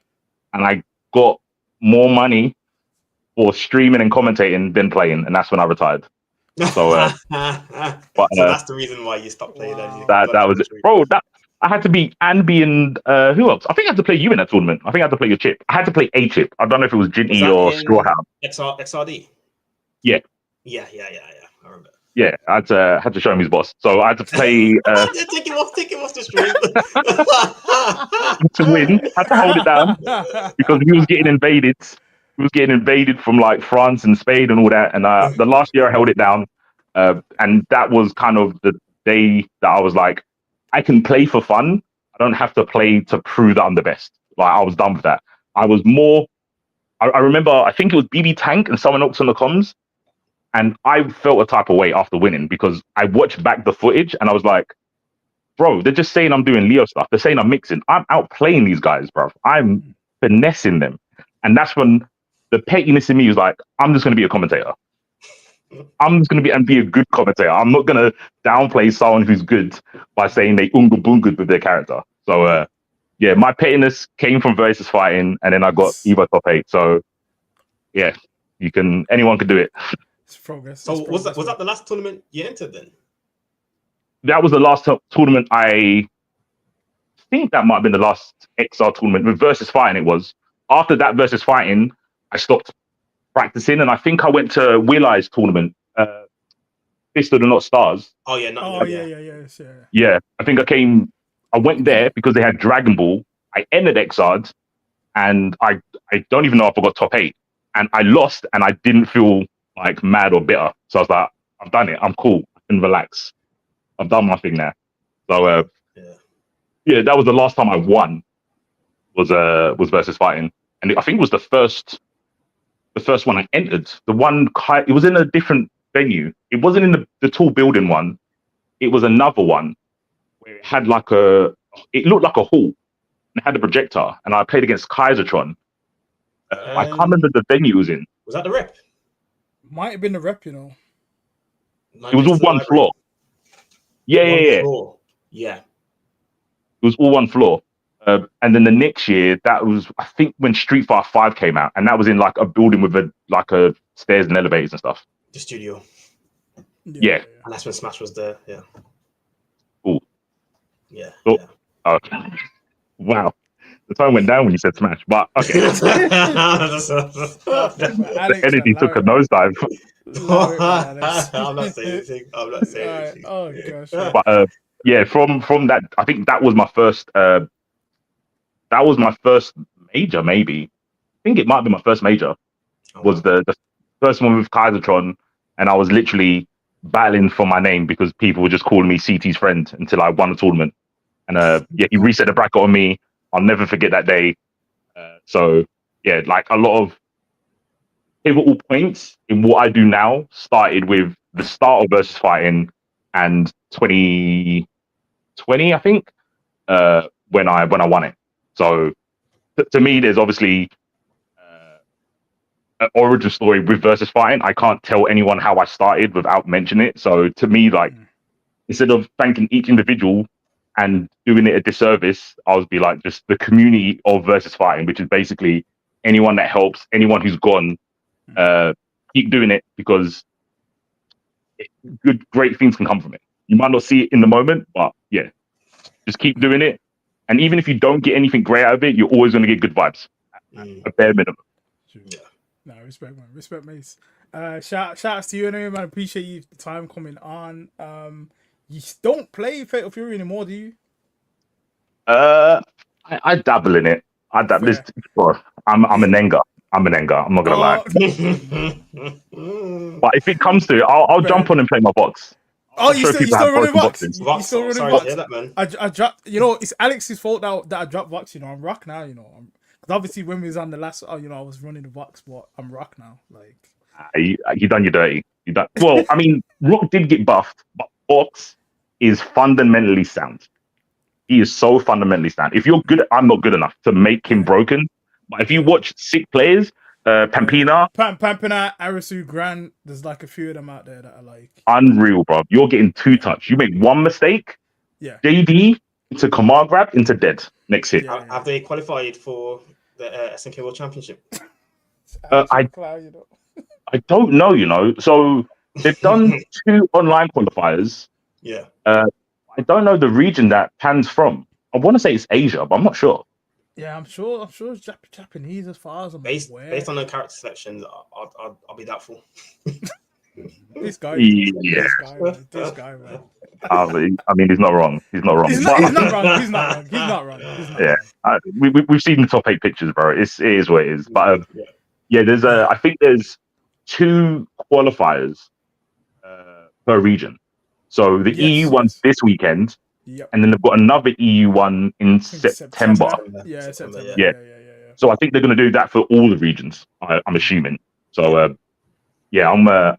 and I got more money for streaming and commentating than playing, and that's when I retired. So, but
so that's the reason why you stopped playing. Then you
Wow.
that was it, bro. That I had to be Anby and who else? I think I had to play you in that tournament. I think I had to play your chip. I had to play a chip. I don't know if it was
Was
Jinty
that
or
in
Strawhound.
XRD?
Yeah.
Yeah. I remember.
Yeah, I had to show him his boss. So I had to play
Take him off the stream.
to win. Had to hold it down because he was getting invaded. He was getting invaded from like France and Spain and all that. And the last year I held it down, and that was kind of the day that I was like, I can play for fun. I don't have to play to prove that I'm the best. Like I was done with that. I was more. I remember. I think it was BB Tank and someone else on the comms. And I felt a type of way after winning because I watched back the footage and I was like, bro, they're just saying I'm doing Leo stuff. They're saying I'm mixing. I'm outplaying these guys, bro. I'm finessing them. And that's when the pettiness in me was like, I'm just going to be a commentator. I'm just going to be a good commentator. I'm not going to downplay someone who's good by saying they unga bunga with their character. So, yeah, my pettiness came from versus fighting and then I got Evo top 8. So, yeah, anyone could do it.
It's progress.
So was that the last tournament you entered then?
That was the last tournament. I think that might have been the last XR tournament with versus fighting. It was after that versus fighting, I stopped practicing, and I think I went to Will Eye's tournament, Fist of the Not Stars.
Oh yeah,
Yeah. I think I went there because they had Dragon Ball. I entered XR'd, and I don't even know if I got top 8, and I lost, and I didn't feel like mad or bitter. So I was like, I've done it. I'm cool. I can relax. I've done my thing now. So yeah, that was the last time I won. Was versus fighting, and I think it was the first one I entered. The one it was in a different venue. It wasn't in the tall building one. It was another one where it had it looked like a hall and it had a projector. And I played against Kaisertron. I can't remember the venue it was in.
Was that the rep?
Might have been the rep, you know.
It was all one floor. Yeah.
Yeah.
It was all one floor. And then the next year, that was, I think, when Street Fighter 5 came out, and that was in like a building with a stairs and elevators and stuff.
The studio.
Yeah.
And that's when Smash was there. Yeah.
Cool.
Yeah.
Oh, okay. Wow. The time went down when you said Smash, but okay. The energy took a nosedive.
I'm not saying anything.
Oh gosh.
But yeah, from that, I think that was my first. That was my first major, maybe. I think it might be my first major. Was the first one with Kaisertron, and I was literally battling for my name because people were just calling me CT's friend until I won the tournament. And yeah, he reset the bracket on me. I'll never forget that day. So yeah, like a lot of pivotal points in what I do now started with the start of versus fighting and 2020, I think, when I won it. So to me, there's obviously an origin story with versus fighting. I can't tell anyone how I started without mentioning it. So to me, like, instead of thanking each individual and doing it a disservice, I would be like, just the community of versus fighting, which is basically anyone that helps, anyone who's gone, keep doing it because great things can come from it. You might not see it in the moment, but yeah, just keep doing it. And even if you don't get anything great out of it, you're always going to get good vibes. A bare minimum.
Yeah. No, respect, man. Respect, Mace. Shouts to you anyway, man. Appreciate you the time coming on. You don't play Fatal Fury anymore, do you?
I dabble in it. I'm an Enga. I'm not gonna lie. But if it comes to it, I'll jump on and play my box.
Oh, you still running Vox?
You still running Vox? Hear that, man.
I dropped. You know, it's Alex's fault that I dropped Vox. You know, I'm rock now. You know, because obviously when we was on the last, you know, I was running the Vox, but I'm rock now. Like,
you done your dirty. You done. Well, I mean, Rock did get buffed, but Vox is fundamentally sound. He is so fundamentally sound. If you're good, I'm not good enough to make him broken. But if you watch sick players, Pampina,
Arisu, Grant, there's like a few of them out there that are like
unreal, bro. You're getting two touch. You make one mistake,
yeah.
JD into command grab into dead next hit.
Yeah. Have they qualified for the SNK World Championship?
I don't know. You know, so They've done 2 online qualifiers.
Yeah.
I don't know the region that Pan's from. I want to say it's Asia, but I'm not sure.
Yeah, I'm sure it's Japanese as far as I'm
Based
aware.
on the character selections, I'll be doubtful.
This guy,
Yeah.
this guy, man.
I mean, he's not wrong. He's not wrong.
He's not wrong. He's not wrong.
Yeah. We've seen the top 8 pictures, bro. It is what it is. But yeah, there's I think there's 2 qualifiers per region. So the EU one's this weekend, and then they've got another EU one in September.
Yeah, September.
Yeah. So I think they're going to do that for all the regions. I'm assuming. So yeah,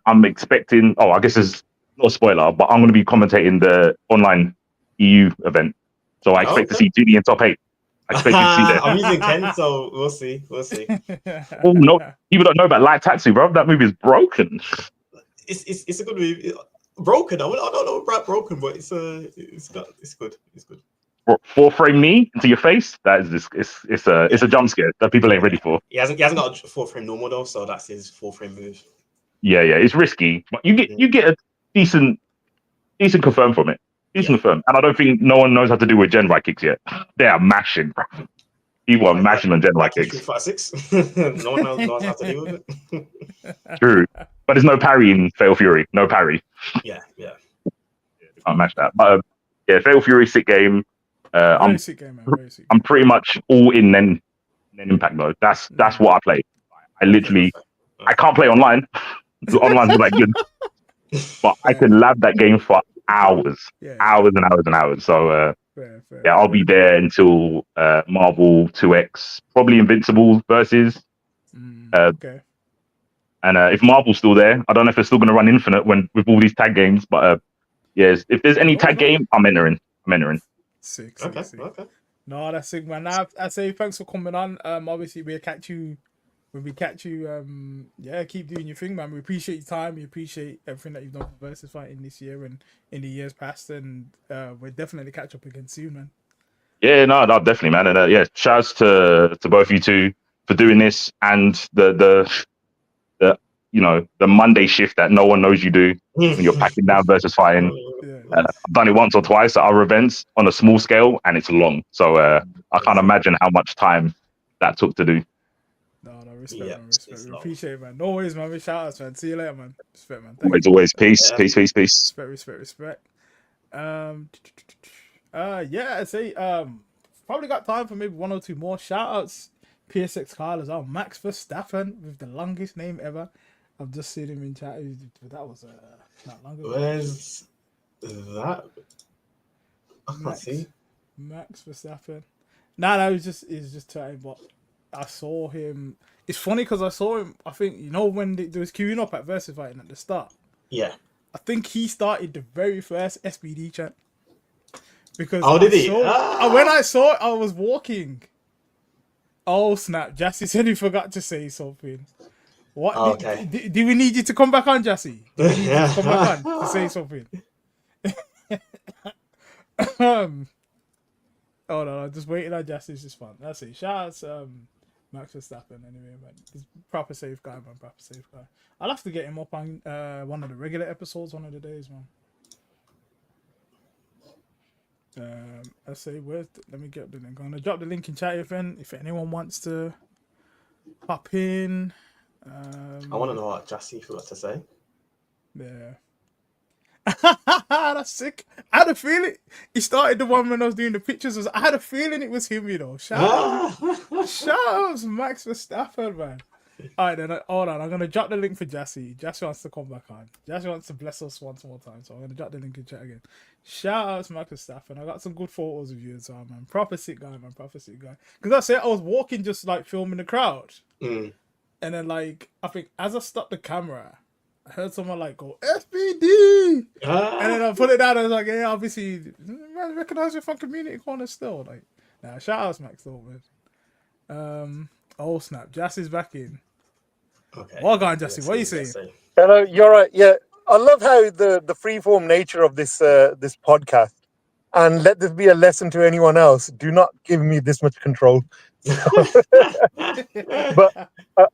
I'm expecting. Oh, I guess it's not a spoiler, but I'm going to be commentating the online EU event. So I expect to see Jinty in top 8. I expect to see that.
I'm using Ken, so we'll see.
Oh no, people don't know about Live Taxi, bro. That movie is broken.
It's a good movie. Broken. I don't know about broken, but it's good. It's good.
4-frame knee into your face. That is this. It's a jump scare that people ain't ready for.
He hasn't got a 4-frame normal though, so that's his 4-frame move. Yeah,
it's risky, but you get a decent confirm from it. Confirm, and I don't think no one knows how to do with Gen Y kicks yet. They are mashing, bro. People are mashing on Gen Y kicks.
6. No one knows how to deal with it.
True, but there's no parry in Fatal Fury. No parry.
Yeah.
Can't match that. But yeah, Fatal Fury sick game. I'm pretty much all in then impact mode. That's what I play. I can't play online. Online's like good, but I can lab that game for hours and hours and hours. So yeah, I'll be there until Marvel 2X, probably Invincible versus.
Okay.
And if Marvel's still there, I don't know if they're still going to run Infinite with all these tag games, but yes, if there's any tag game, I'm entering.
Sick.
Okay.
No, that's sick, man. I say thanks for coming on. Obviously we'll catch you when we catch you. Yeah, keep doing your thing, man. We appreciate your time. We appreciate everything that you've done for Versus Fighting this year and in the years past, and we'll definitely catch up again soon, man.
Yeah, no, definitely, man. And yeah, shouts to both you two for doing this, and the Monday shift that no one knows you do when you're packing down Versus Fighting. I've done it once or twice at other events on a small scale, and it's long. So I can't imagine how much time that took to do.
No, respect. We appreciate it, man. No worries, man. Shout outs, man. See you later, man. Respect, man.
Always. Peace.
Respect. Yeah, I'd say probably got time for maybe 1 or 2 more shout outs. PSX Carl as well. Max Verstappen with the longest name ever. I've just seen him in chat. That was not long ago.
Where's that? I can't see.
Max Verstappen. No, he's just chatting, but I saw him. It's funny because I saw him, I think, when they was queuing up at Versus Fighting at the start.
Yeah.
I think he started the very first SBD chat. Because
did he?
When I saw it, I was walking. Oh, snap. Jassy said he forgot to say something. What?
Okay.
Do we need you to come back on, Jassy? Do we need you to come back on to say something? Oh, no, just waiting on Jassy. It's just fun. That's it. Shout out Max Verstappen anyway, man. He's proper safe guy, man. Proper safe guy. I'll have to get him up on one of the regular episodes one of the days, man. Let's say let me get the link. I'm gonna drop the link in chat if anyone wants to pop in.
I want to know what Jassy forgot to say.
Yeah. That's sick. I had a feeling he started the one when I was doing the pictures. I had a feeling it was him, Shout out Max Verstappen, man. Alright then, hold on. I'm gonna drop the link for Jassy. Jassy wants to come back on. Jassy wants to bless us once more time, so I'm gonna drop the link in chat again. Shout out to Max Verstappen. I got some good photos of you as well, man. Proper sick guy, man. Proper sick guy. Because that's it. I was walking, just like filming the crowd, and then like I think as I stopped the camera, I heard someone like go SBD, and then I put it down. I was like, yeah, obviously, man, recognize you from community corner still. Like, nah, shout out to Max though, man. Oh snap, Jassy's back in.
Okay.
Well gone, Jassy. What are you saying?
Hello, you're right. Yeah, I love how the freeform nature of this this podcast. And let this be a lesson to anyone else. Do not give me this much control. But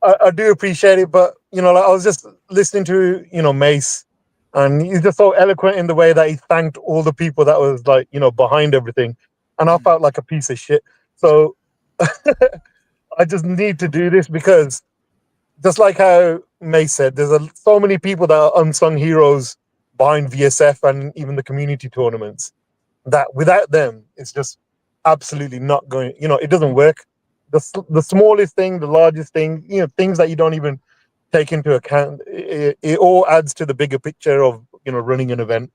I do appreciate it. But I was just listening to Mace and he's just so eloquent in the way that he thanked all the people that was like, you know, behind everything, and I felt like a piece of shit. So I just need to do this because, just like how May said, there's so many people that are unsung heroes behind VSF and even the community tournaments, that without them, it's just absolutely not going, you know, it doesn't work. The smallest thing, the largest thing, you know, things that you don't even take into account, it all adds to the bigger picture of, you know, running an event.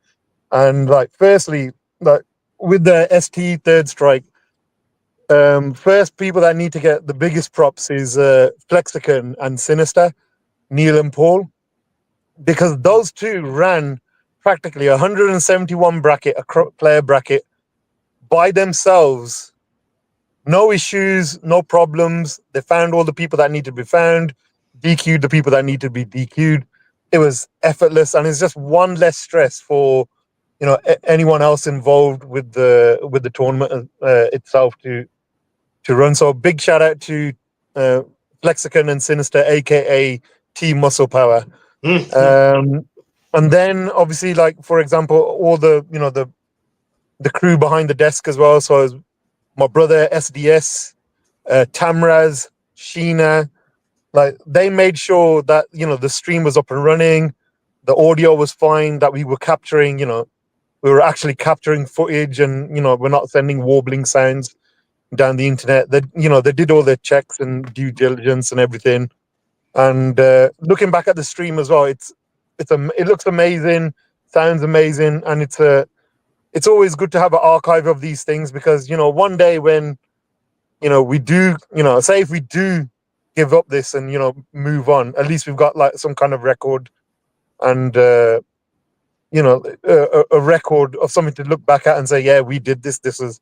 And like, firstly, like with the ST Third Strike, first people that need to get the biggest props is Flexicon and Sinister, Neil and Paul, because those two ran practically 171 bracket, a player bracket, by themselves. No issues, no problems. They found all the people that need to be found, DQ'd the people that need to be DQ'd. It was effortless, and it's just one less stress for, you know, anyone else involved with the tournament itself to run. So big shout out to Flexicon and Sinister, aka Team Muscle Power. And then obviously, like for example, all the, you know, the crew behind the desk as well. So as my brother SDS, Tamraz, Sheena, like they made sure that, you know, the stream was up and running, the audio was fine, that we were capturing, you know, we were actually capturing footage, and, you know, we're not sending warbling sounds down the internet. That, you know, they did all their checks and due diligence and everything. And looking back at the stream as well, it looks amazing, sounds amazing, and it's always good to have an archive of these things, because, you know, one day when, you know, we do, you know, say if we do give up this and, you know, move on, at least we've got like some kind of record, and you know, a record of something to look back at and say, yeah, we did this. This is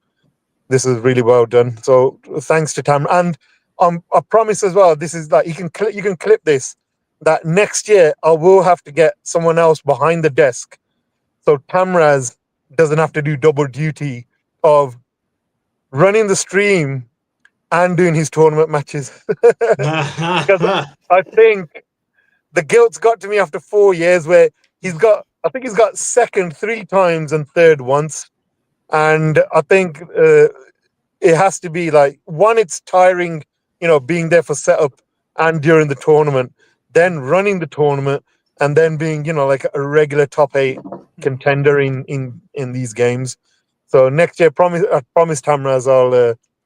really well done. So thanks to Tam. And I promise as well, this is like, you can clip this, that next year I will have to get someone else behind the desk, so Tamraz doesn't have to do double duty of running the stream and doing his tournament matches. Because I think the guilt's got to me after 4 years, where I think he's got second 3 times and third once. And I think it has to be like, one, it's tiring, you know, being there for setup and during the tournament, then running the tournament, and then being, you know, like a regular top 8 contender in these games. So next year, I promise Tamraz,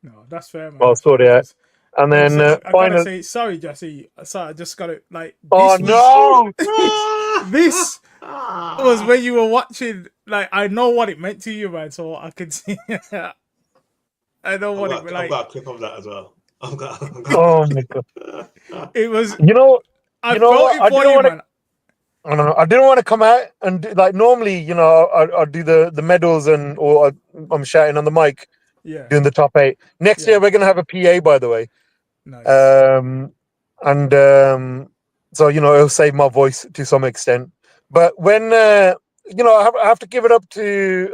No, that's fair, man.
I'll sort it out. And then
I gotta
finally,
say, sorry, Jesse. Sorry, I just gotta like.
oh no!
This was when you were watching. Like, I know what it meant to you, man. So I could see. I know what it like.
I've got a clip of that as well.
Oh my god!
It was.
You know,
I felt it for you, man.
I didn't want to come out and like, normally, you know, I do the medals, and or I'm shouting on the mic,
Yeah.
doing the top 8. Next year we're gonna have a PA, by the way.
Nice.
So, you know, it'll save my voice to some extent. But when you know, I have to give it up to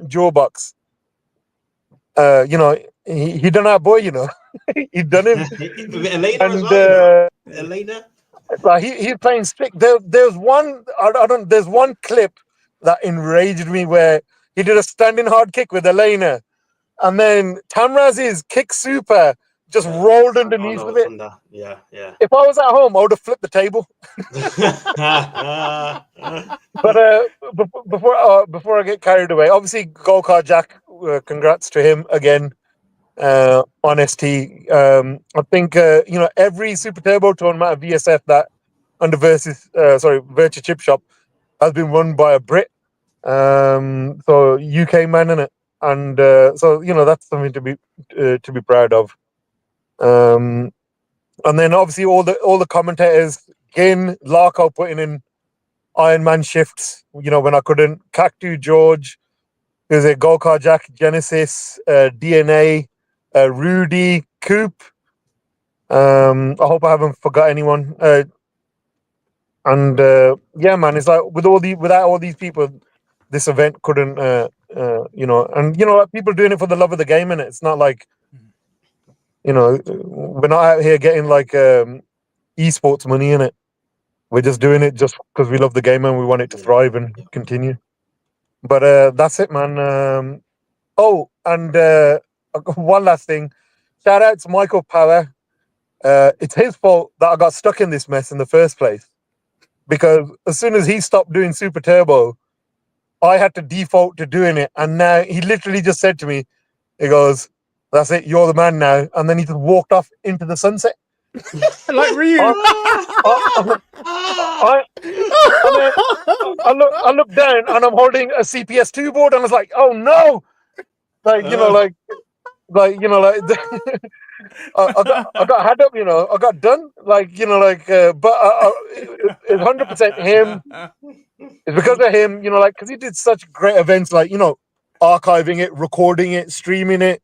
Jawbox. You know, he done our boy, you know. He done him.
Elena
and
as well, Elena.
Like he's playing strict. There's one, there's one clip that enraged me, where he did a standing hard kick with Elena, and then Tamraz's kick super just rolled underneath of it.
Yeah.
If I was at home, I would have flipped the table. But before I get carried away, obviously Go-Kart Jack, congrats to him again on ST. I think you know, every Super Turbo tournament of VSF that under Virtua Chip Shop has been won by a Brit. So UK man, in it, and so, you know, that's something to be proud of. And then obviously all the commentators, Gin, Larko putting in Iron Man shifts, you know, when I couldn't. Cactu George, there's a Go-Kart Jack, Genesis, DNA, Rudy, Coop. I hope I haven't forgot anyone. And yeah, man, it's like without all these people, this event couldn't, you know, and you know, people doing it for the love of the game, and it's not like, you know, we're not out here getting like esports money in it. We're just doing it just because we love the game and we want it to thrive and continue. But that's it, man. Oh, and one last thing. Shout out to Michael Power. It's his fault that I got stuck in this mess in the first place. Because as soon as he stopped doing Super Turbo, I had to default to doing it. And now he literally just said to me, he goes, "That's it, you're the man now." And then he just walked off into the sunset.
Like Ryu.
I look down and I'm holding a CPS2 board and I was like, "Oh no!" Like I got had up, I got done, but it's 100% him. It's because of him, because he did such great events, archiving it, recording it, streaming it,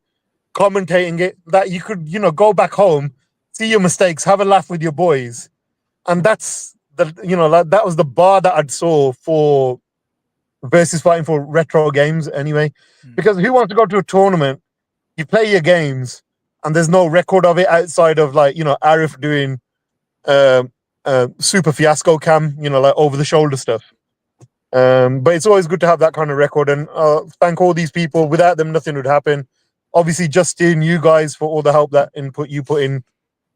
commentating it, that you could, go back home, see your mistakes, have a laugh with your boys, and that's that was the bar that I'd saw for versus fighting for retro games anyway. Because who wants to go to a tournament, you play your games, and there's no record of it outside of Arif doing super fiasco cam, over the shoulder stuff. But it's always good to have that kind of record, and thank all these people. Without them, nothing would happen. Obviously, Justin, you guys for all the help that input you put in,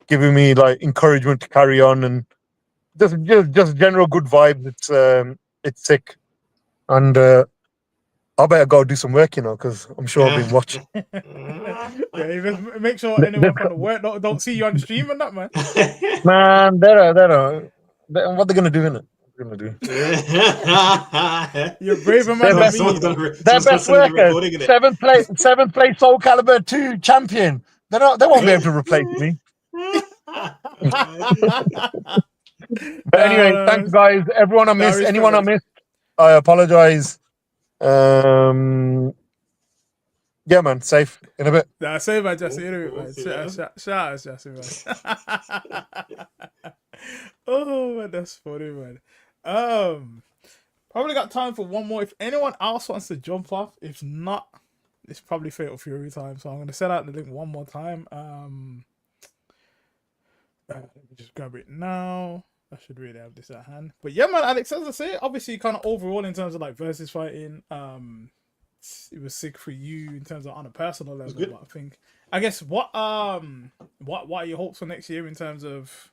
giving me encouragement to carry on, and just general good vibes. It's sick, and I better go do some work, because I'm sure I've been watching.
Make sure anyone from the work don't see you on the stream and that, man.
Man, what they're gonna do in it? Gonna do.
You're braver man than me.
Their best workers, seventh place Soul Calibur 2 champion. They won't be able to replace me. But anyway, thanks guys. Everyone I missed, anyone I missed, I apologize. Yeah, man, safe in a bit.
Nah, safe man, Jesse. In a bit, man. Shout out, Jesse, man. Oh man, that's funny, man. Probably got time for one more. If anyone else wants to jump off, if not, it's probably Fatal Fury time. So I'm gonna set out the link one more time. Let me just grab it now. I should really have this at hand. But yeah, man, Alex, as I say, obviously kind of overall in terms of versus fighting, it was sick for you in terms of on a personal level. But I guess what are your hopes for next year in terms of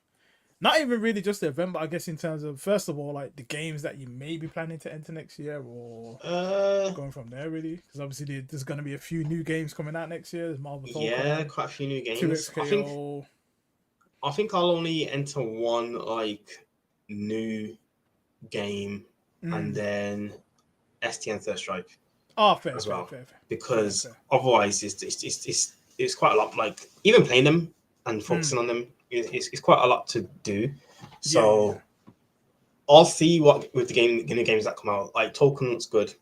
not even really just the event, but I guess in terms of first of all the games that you may be planning to enter next year, or going from there really, because obviously there's going to be a few new games coming out next year. There's Marvel
Token, quite a few new games. I think I'll only enter one new game and then STN Third Strike.
Oh, fair,
as well.
Fair.
Because otherwise it's quite a lot. Even playing them and focusing on them is quite a lot to do. So I'll see what with the new games that come out. Token looks good.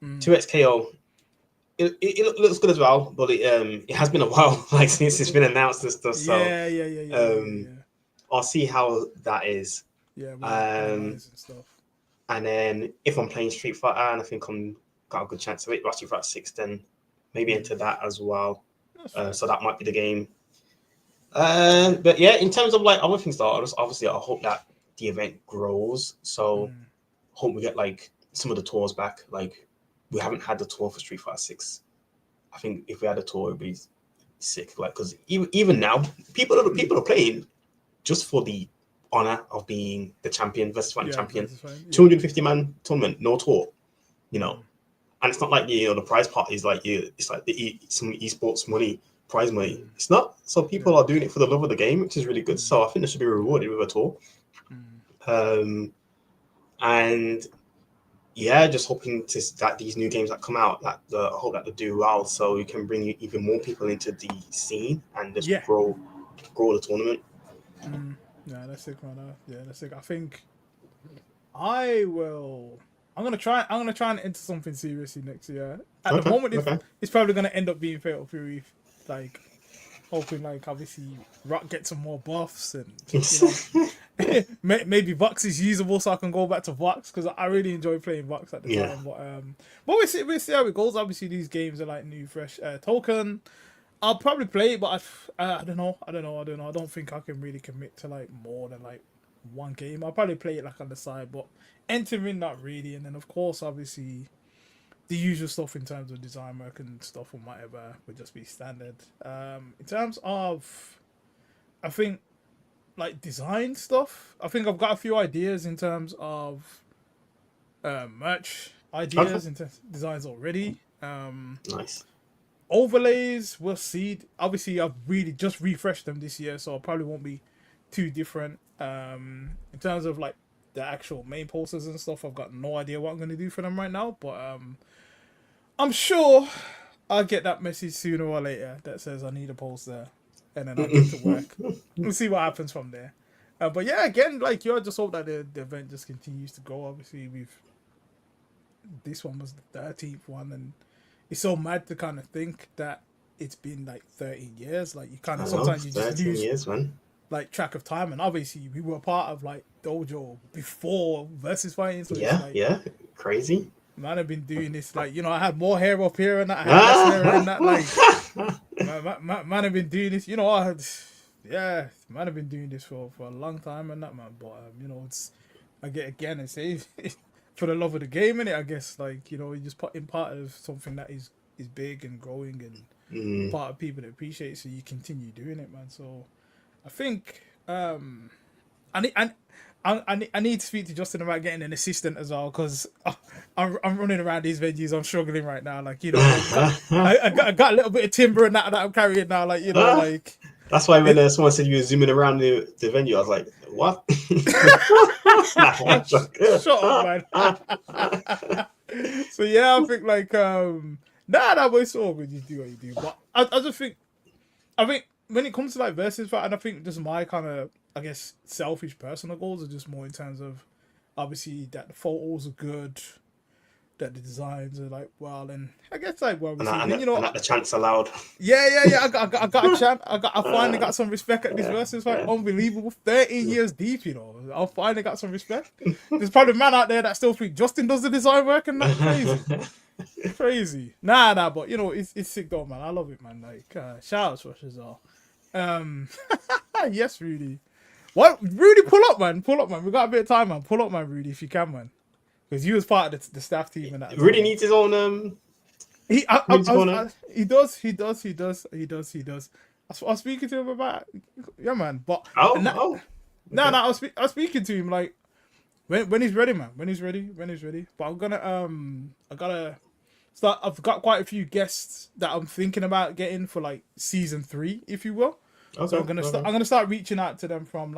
2XKO. It looks good as well, but it has been a while since it's been announced and stuff. So I'll see how that is.
And stuff.
And then if I'm playing Street Fighter and I think I'm got a good chance of it, Street Fighter 6, then maybe enter that as well. So that might be the game. But yeah, in terms of other things, obviously I hope that the event grows. So hope we get some of the tours back. We haven't had the tour for Street Fighter 6. I think if we had a tour, it'd be sick. Because even now, people are playing just for the honor of being the champion versus fighting champion. 250-man tournament, no tour. And it's not the prize pot is it's some esports money, prize money. It's not. So people are doing it for the love of the game, which is really good. So I think they should be rewarded with a tour. And yeah, just hoping that these new games that come out, I hope that they do well, so we can bring even more people into the scene and just grow the tournament.
Yeah, that's sick, man. Yeah, that's sick. I think I'm gonna try and enter something seriously next year. At the moment, it's probably gonna end up being Fatal Fury, hoping obviously Rock gets some more buffs and maybe Vox is usable so I can go back to Vox, because I really enjoy playing Vox at the time. But we'll see how it goes. Obviously these games are new, fresh. Token, I'll probably play it, but I don't know. I don't think I can really commit to more than one game. I'll probably play it like on the side, but entering not really. And then of course, obviously, the usual stuff in terms of design work and stuff or whatever would just be standard. In terms of, I think, like design stuff, I think I've got a few ideas in terms of merch ideas into designs already.
Nice.
Overlays, we'll see. Obviously, I've really just refreshed them this year, so I probably won't be too different. In terms of like the actual main posters and stuff, I've got no idea what I'm going to do for them right now, but I'm sure I'll get that message sooner or later that says I need a poster, and then I'll get to work. We'll see what happens from there. But yeah, again, like I just hope that the event just continues to go. Obviously, this one was the 13th one, and it's so mad to kind of think that it's been like 13 years. Like you kind of sometimes you just lose
years, man.
like track of time, and obviously we were part of like Dojo before versus fighting. So
Yeah,
it's like,
yeah, crazy.
Man, I've been doing this like I had more hair up here and that. I had less hair and that. Like, man, I've been doing this. Man, I've been doing this for a long time and that, man. But it's for the love of the game, innit? I guess like you just put in part of something that is big and growing and part of people that appreciate it, so you continue doing it, man. So I think I need to speak to Justin about getting an assistant as well, because I'm running around these venues. I'm struggling right now. Like I got a little bit of timber and that I'm carrying now. Like like.
That's why when someone said you were zooming around the venue, I was like, what?
Shut up, man. So yeah, I think like but it's all good. You do what you do. But I just think when it comes to like versus fight, and I think just my kind of, I guess, selfish personal goals are just more in terms of obviously that the photos are good, that the designs are like well, and I guess like well received.
And that the chants allowed.
Yeah. I got a chant. I finally got some respect at this versus fight. Unbelievable. 13 years deep, I finally got some respect. There's probably a man out there that still think Justin does the design work and that crazy. Nah, but it's sick though, man. I love it, man. Like shout out to Rush as well. Yes, Rudy. What? Rudy, pull up, man. We got a bit of time, man. Pull up, man, Rudy, if you can, man. Because you was part of the staff team and that.
Rudy needs his own.
He does. I was speaking to him about, yeah, man. But
Okay.
no, I was speaking to him like when he's ready, man. When he's ready. But I'm gonna I gotta start. I've got quite a few guests that I'm thinking about getting for like season 3, if you will.
Okay,
So I'm gonna start reaching out to them from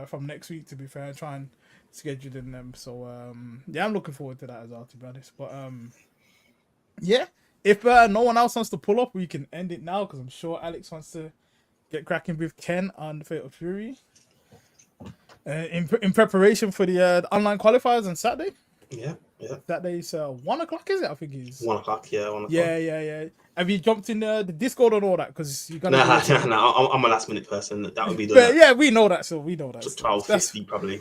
from next week, to be fair, and try and scheduling them. So yeah, I'm looking forward to that as well, to be honest. But yeah, if no one else wants to pull up, we can end it now, because I'm sure Alex wants to get cracking with Ken on the Fatal Fury in preparation for the online qualifiers on Saturday.
Yeah.
Saturday's 1 o'clock, is it? I think it's
1 o'clock. Yeah, 1 o'clock.
Yeah. Have you jumped in the Discord and all that? Because you got.
Nah, I'm a last minute person. That would be done.
But yeah, we know that. So we know that.
12:50 probably.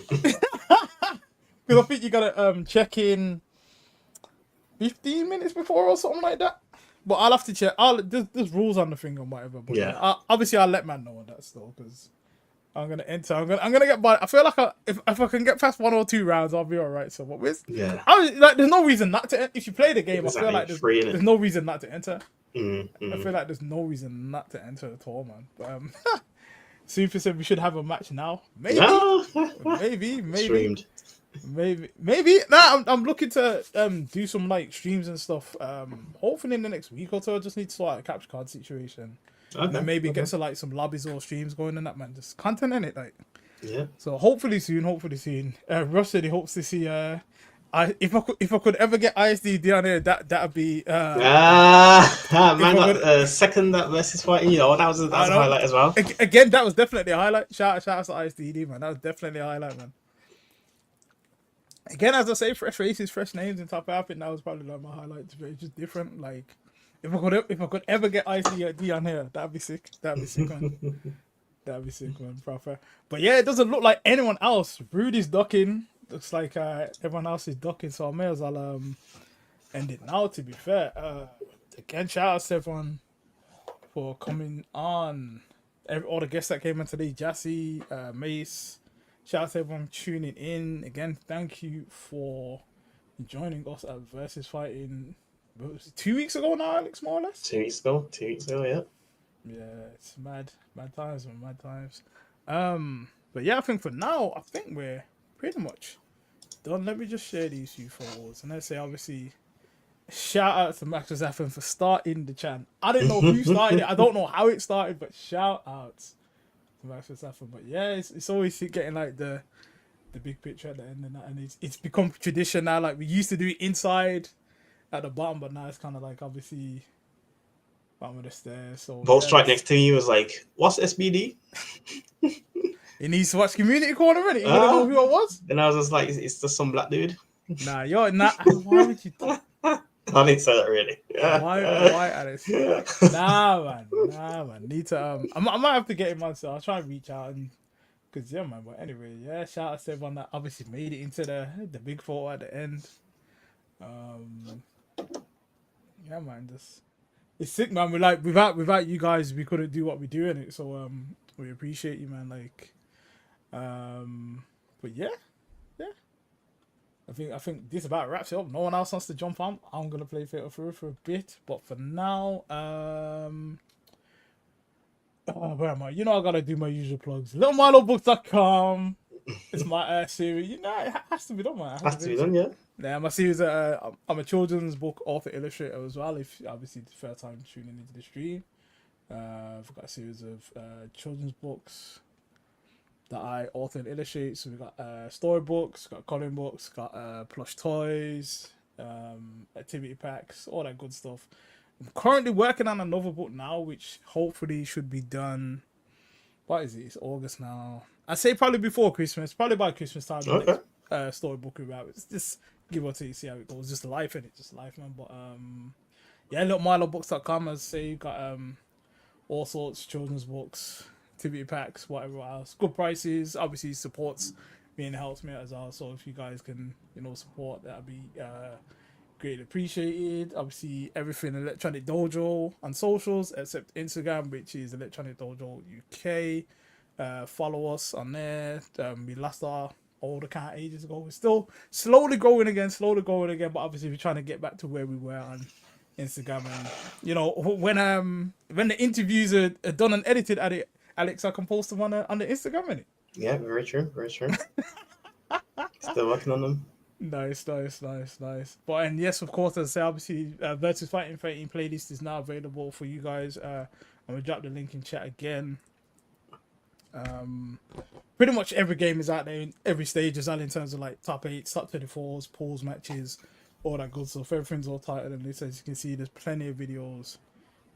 Because I think you gotta check in 15 minutes before or something like that. But I'll have to check. There's rules on the thing or whatever. But yeah, obviously I'll let man know on that still, because I'm gonna enter. I'm gonna get by. I feel like if I can get past 1 or 2 rounds, I'll be all right. So what with?
Yeah.
There's no reason not to. If you play the game,
Exactly.
I feel like there's no reason not to enter. I
Mm.
feel like there's no reason not to enter at all, man. But Super said we should have a match now. Maybe.
Streamed.
Maybe. Nah, I'm looking to do some like streams and stuff. Hopefully in the next week or so. I just need to sort out a capture card situation.
Okay.
And maybe get to like some lobbies or streams going and that, man. Just content in it, like.
Yeah.
So hopefully soon. Russ said he hopes to see if I could ever get ISD on here, that'd be
Man got second at versus fighting. That was a highlight as well.
Again, that was definitely a highlight. Shout out to ISD, man. That was definitely a highlight, man. Again, as I say, fresh faces, fresh names in top outfit. That was probably like my highlight. It's just different. Like if I could ever get ISD on here, that'd be sick. That'd be sick, man. Proper. But yeah, it doesn't look like anyone else. Rudy's ducking. Looks like everyone else is ducking, so I may as well end it now, to be fair. Again, shout out to everyone for coming on. All the guests that came in today, Jassy, Mace, Shout out to everyone tuning in. Again, thank you for joining us at Versus Fighting. What was it, 2 weeks ago now, Alex, more or less?
2 weeks ago. 2 weeks ago, yeah.
Yeah, it's mad times, man, mad times. But yeah, I think for now, I think we're pretty much done. Let me just share these few photos, and let's say obviously, shout out to Max Verstappen for starting the chant. I didn't know who started it. I don't know how it started, but shout out to Max Verstappen. But yeah, it's always getting like the big picture at the end, and it's become tradition now. Like we used to do it inside at the bottom, but now it's kind of like obviously bottom of the stairs. So
Volt's right next to me was like, "What's SBD?"
He needs to watch Community Corner, innit? You wanna know who it was?
And I was just like, "It's just some black dude."
Nah, you're not. Why would you?
I didn't say that really.
Why, Alex? Nah, man. Need to. I might have to get him on. So I'll try and reach out and. Cause yeah, man. But anyway, yeah. Shout out to everyone that obviously made it into the big photo at the end. Yeah, man. Just it's sick, man. We like without you guys, we couldn't do what we do in it. So we appreciate you, man. Like, but yeah. I think this about wraps it up. No one else wants to jump on. I'm gonna play Fatal Fury for a bit, but for now, where am I? You know I gotta do my usual plugs. LittleMiloBooks.com. It's my series. You know it has to be done, man.
Has to be done, yeah.
Yeah, my series. I'm a children's book author illustrator as well. If obviously the first time tuning into the stream, I've got a series of children's books that I author and illustrate. So we got storybooks, got coloring books, got plush toys, activity packs, all that good stuff. I'm currently working on another book now, which hopefully should be done. What is it? It's August now. I'd say probably before Christmas, probably by Christmas time.
Okay.
The next storybook will be out. It's just give or take, see how it goes. Just life, innit? Just life, man. But yeah, LittleMiloBooks.com. As I say, you got all sorts of children's books, activity packs, whatever else. Good prices. Obviously, supports me and helps me out as well. So if you guys can, support, that'd be greatly appreciated. Obviously, everything Electronic Dojo on socials except Instagram, which is Electronic Dojo UK. Follow us on there. We lost our old account ages ago. We're still slowly growing again, but obviously we're trying to get back to where we were on Instagram. And when the interviews are done and edited, Alex, I can post them on the Instagram, innit?
Yeah, very true. Still working on them.
Nice. But and yes, of course, as I say, obviously, Versus Fighting XIII playlist is now available for you guys. I'm gonna drop the link in chat again. Pretty much every game is out there in every stage is out in terms of like top 8s, top 24s, pools, matches, all that good stuff. Everything's all titled and this, as you can see, there's plenty of videos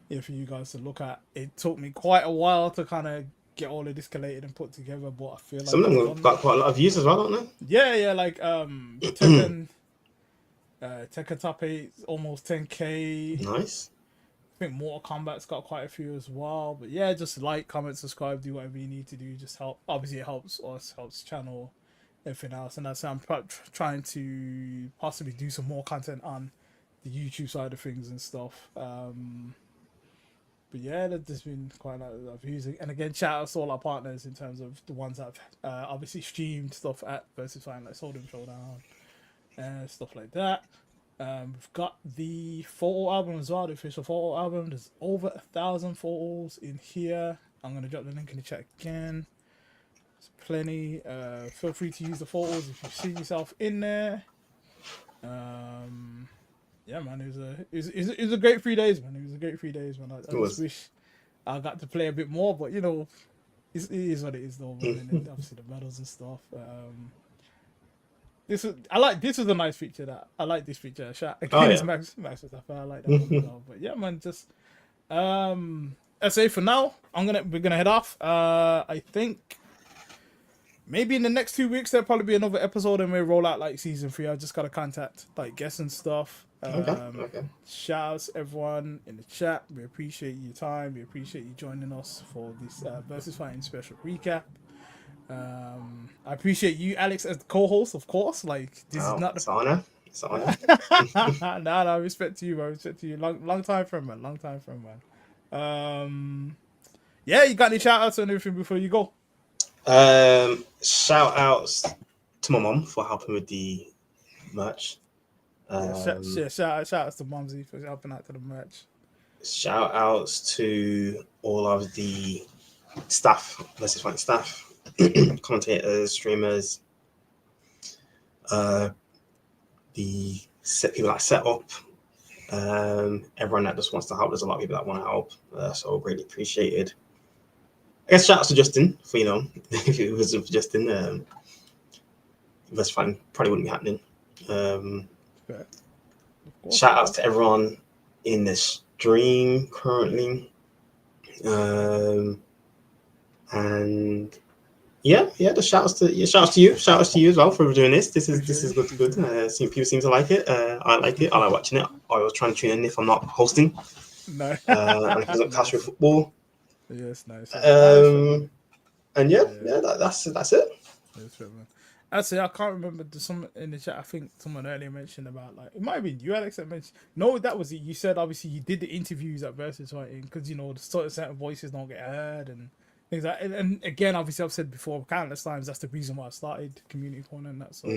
here for you guys to look at. It took me quite a while to kind of get all of this collated and put together, but I feel like
some of them have got quite a lot of views as well, don't they?
Yeah, like Tekken top 8 almost 10k.
Nice.
I think Mortal Kombat's got quite a few as well. But yeah, just like, comment, subscribe, do whatever you need to do. Just help. Obviously, it helps us, helps the channel, everything else. And that's I'm trying to possibly do some more content on the YouTube side of things and stuff. But yeah, there's been quite a lot of views. And again, shout out to all our partners in terms of the ones that have obviously streamed stuff at Versus Fighting, like Sold and Showdown, stuff like that. We've got the photo album as well, the official photo album. There's over 1,000 photos in here. I'm going to drop the link in the chat again. There's plenty. Feel free to use the photos if you see yourself in there. Yeah, man, it was a great 3 days, man. It was a great 3 days, man. I just wish I got to play a bit more, but it is what it is, though, man. And obviously the medals and stuff. This was a nice feature. I like this feature. Shout again, Max stuff. I like that one as well. But yeah, man, just I say for now, we're gonna head off. I think maybe in the next 2 weeks there'll probably be another episode and we'll roll out like season 3. I just gotta contact like guests and stuff.
Okay.
Shout outs everyone in the chat. We appreciate your time. We appreciate you joining us for this Versus Fighting special recap. I appreciate you, Alex, as the co-host, of course. Like this is not
the honor. It's an honor.
No, respect to you, bro. Respect to you. Long time friend, man. Yeah, you got any shout outs and everything before you go?
Shout outs to my mom for helping with the merch.
Shout outs to Mumsy for helping out to the merch.
Shout outs to all of the staff, versus fighting staff, commentators, streamers, the people that set up, everyone that just wants to help. There's a lot of people that want to help, so really appreciated. I guess shout outs to Justin for, you know, if it wasn't for Justin, versus fighting probably wouldn't be happening. Shout outs to everyone in the stream currently, and the shout outs to you, shout outs to you as well for doing this. This is good. People seem to like it. I like it. I like watching it. I was trying to tune in if I'm not hosting.
No.
And if it's not casual football.
Yes, nice.
And that's it.
That's fair, man. Actually, I can't remember. Someone in the chat, I think someone earlier mentioned about, like, it might have been you, Alex, that mentioned. No, that was it. You said obviously you did the interviews at Versus Fighting because, you know, the certain voices don't get heard and things like that. And again, obviously, I've said before countless times that's the reason why I started Community Corner and that. So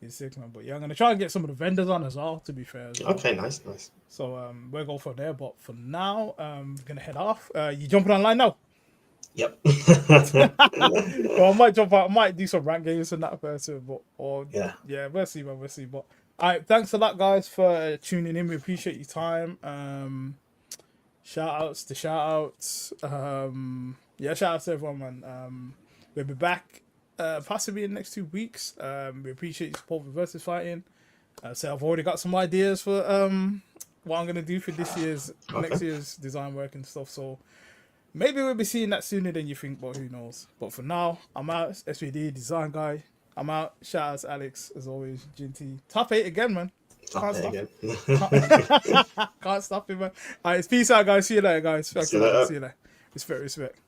it's sick, man. But yeah, I'm gonna try and get some of the vendors on as well. To be fair. As well.
Okay, nice.
So we'll go from there. But for now, we're gonna head off. You jumping online now?
Yep.
Well, I might jump out. I might do some rank games and that person, but we'll see, man. We'll see. But all right, thanks a lot, guys, for tuning in. We appreciate your time. Shout outs to shout outs. Shout outs to everyone, man. We'll be back possibly in the next 2 weeks. We appreciate your support for Versus Fighting. So I've already got some ideas for what I'm gonna do for next year's design work and stuff. So maybe we'll be seeing that sooner than you think, but who knows. But for now, I'm out. SBD design guy. I'm out. Shout out to Alex as always. Jinty. Top 8 again, man. Can't stop it, man. All right, peace out, guys. See you later, guys. See you later. Respect.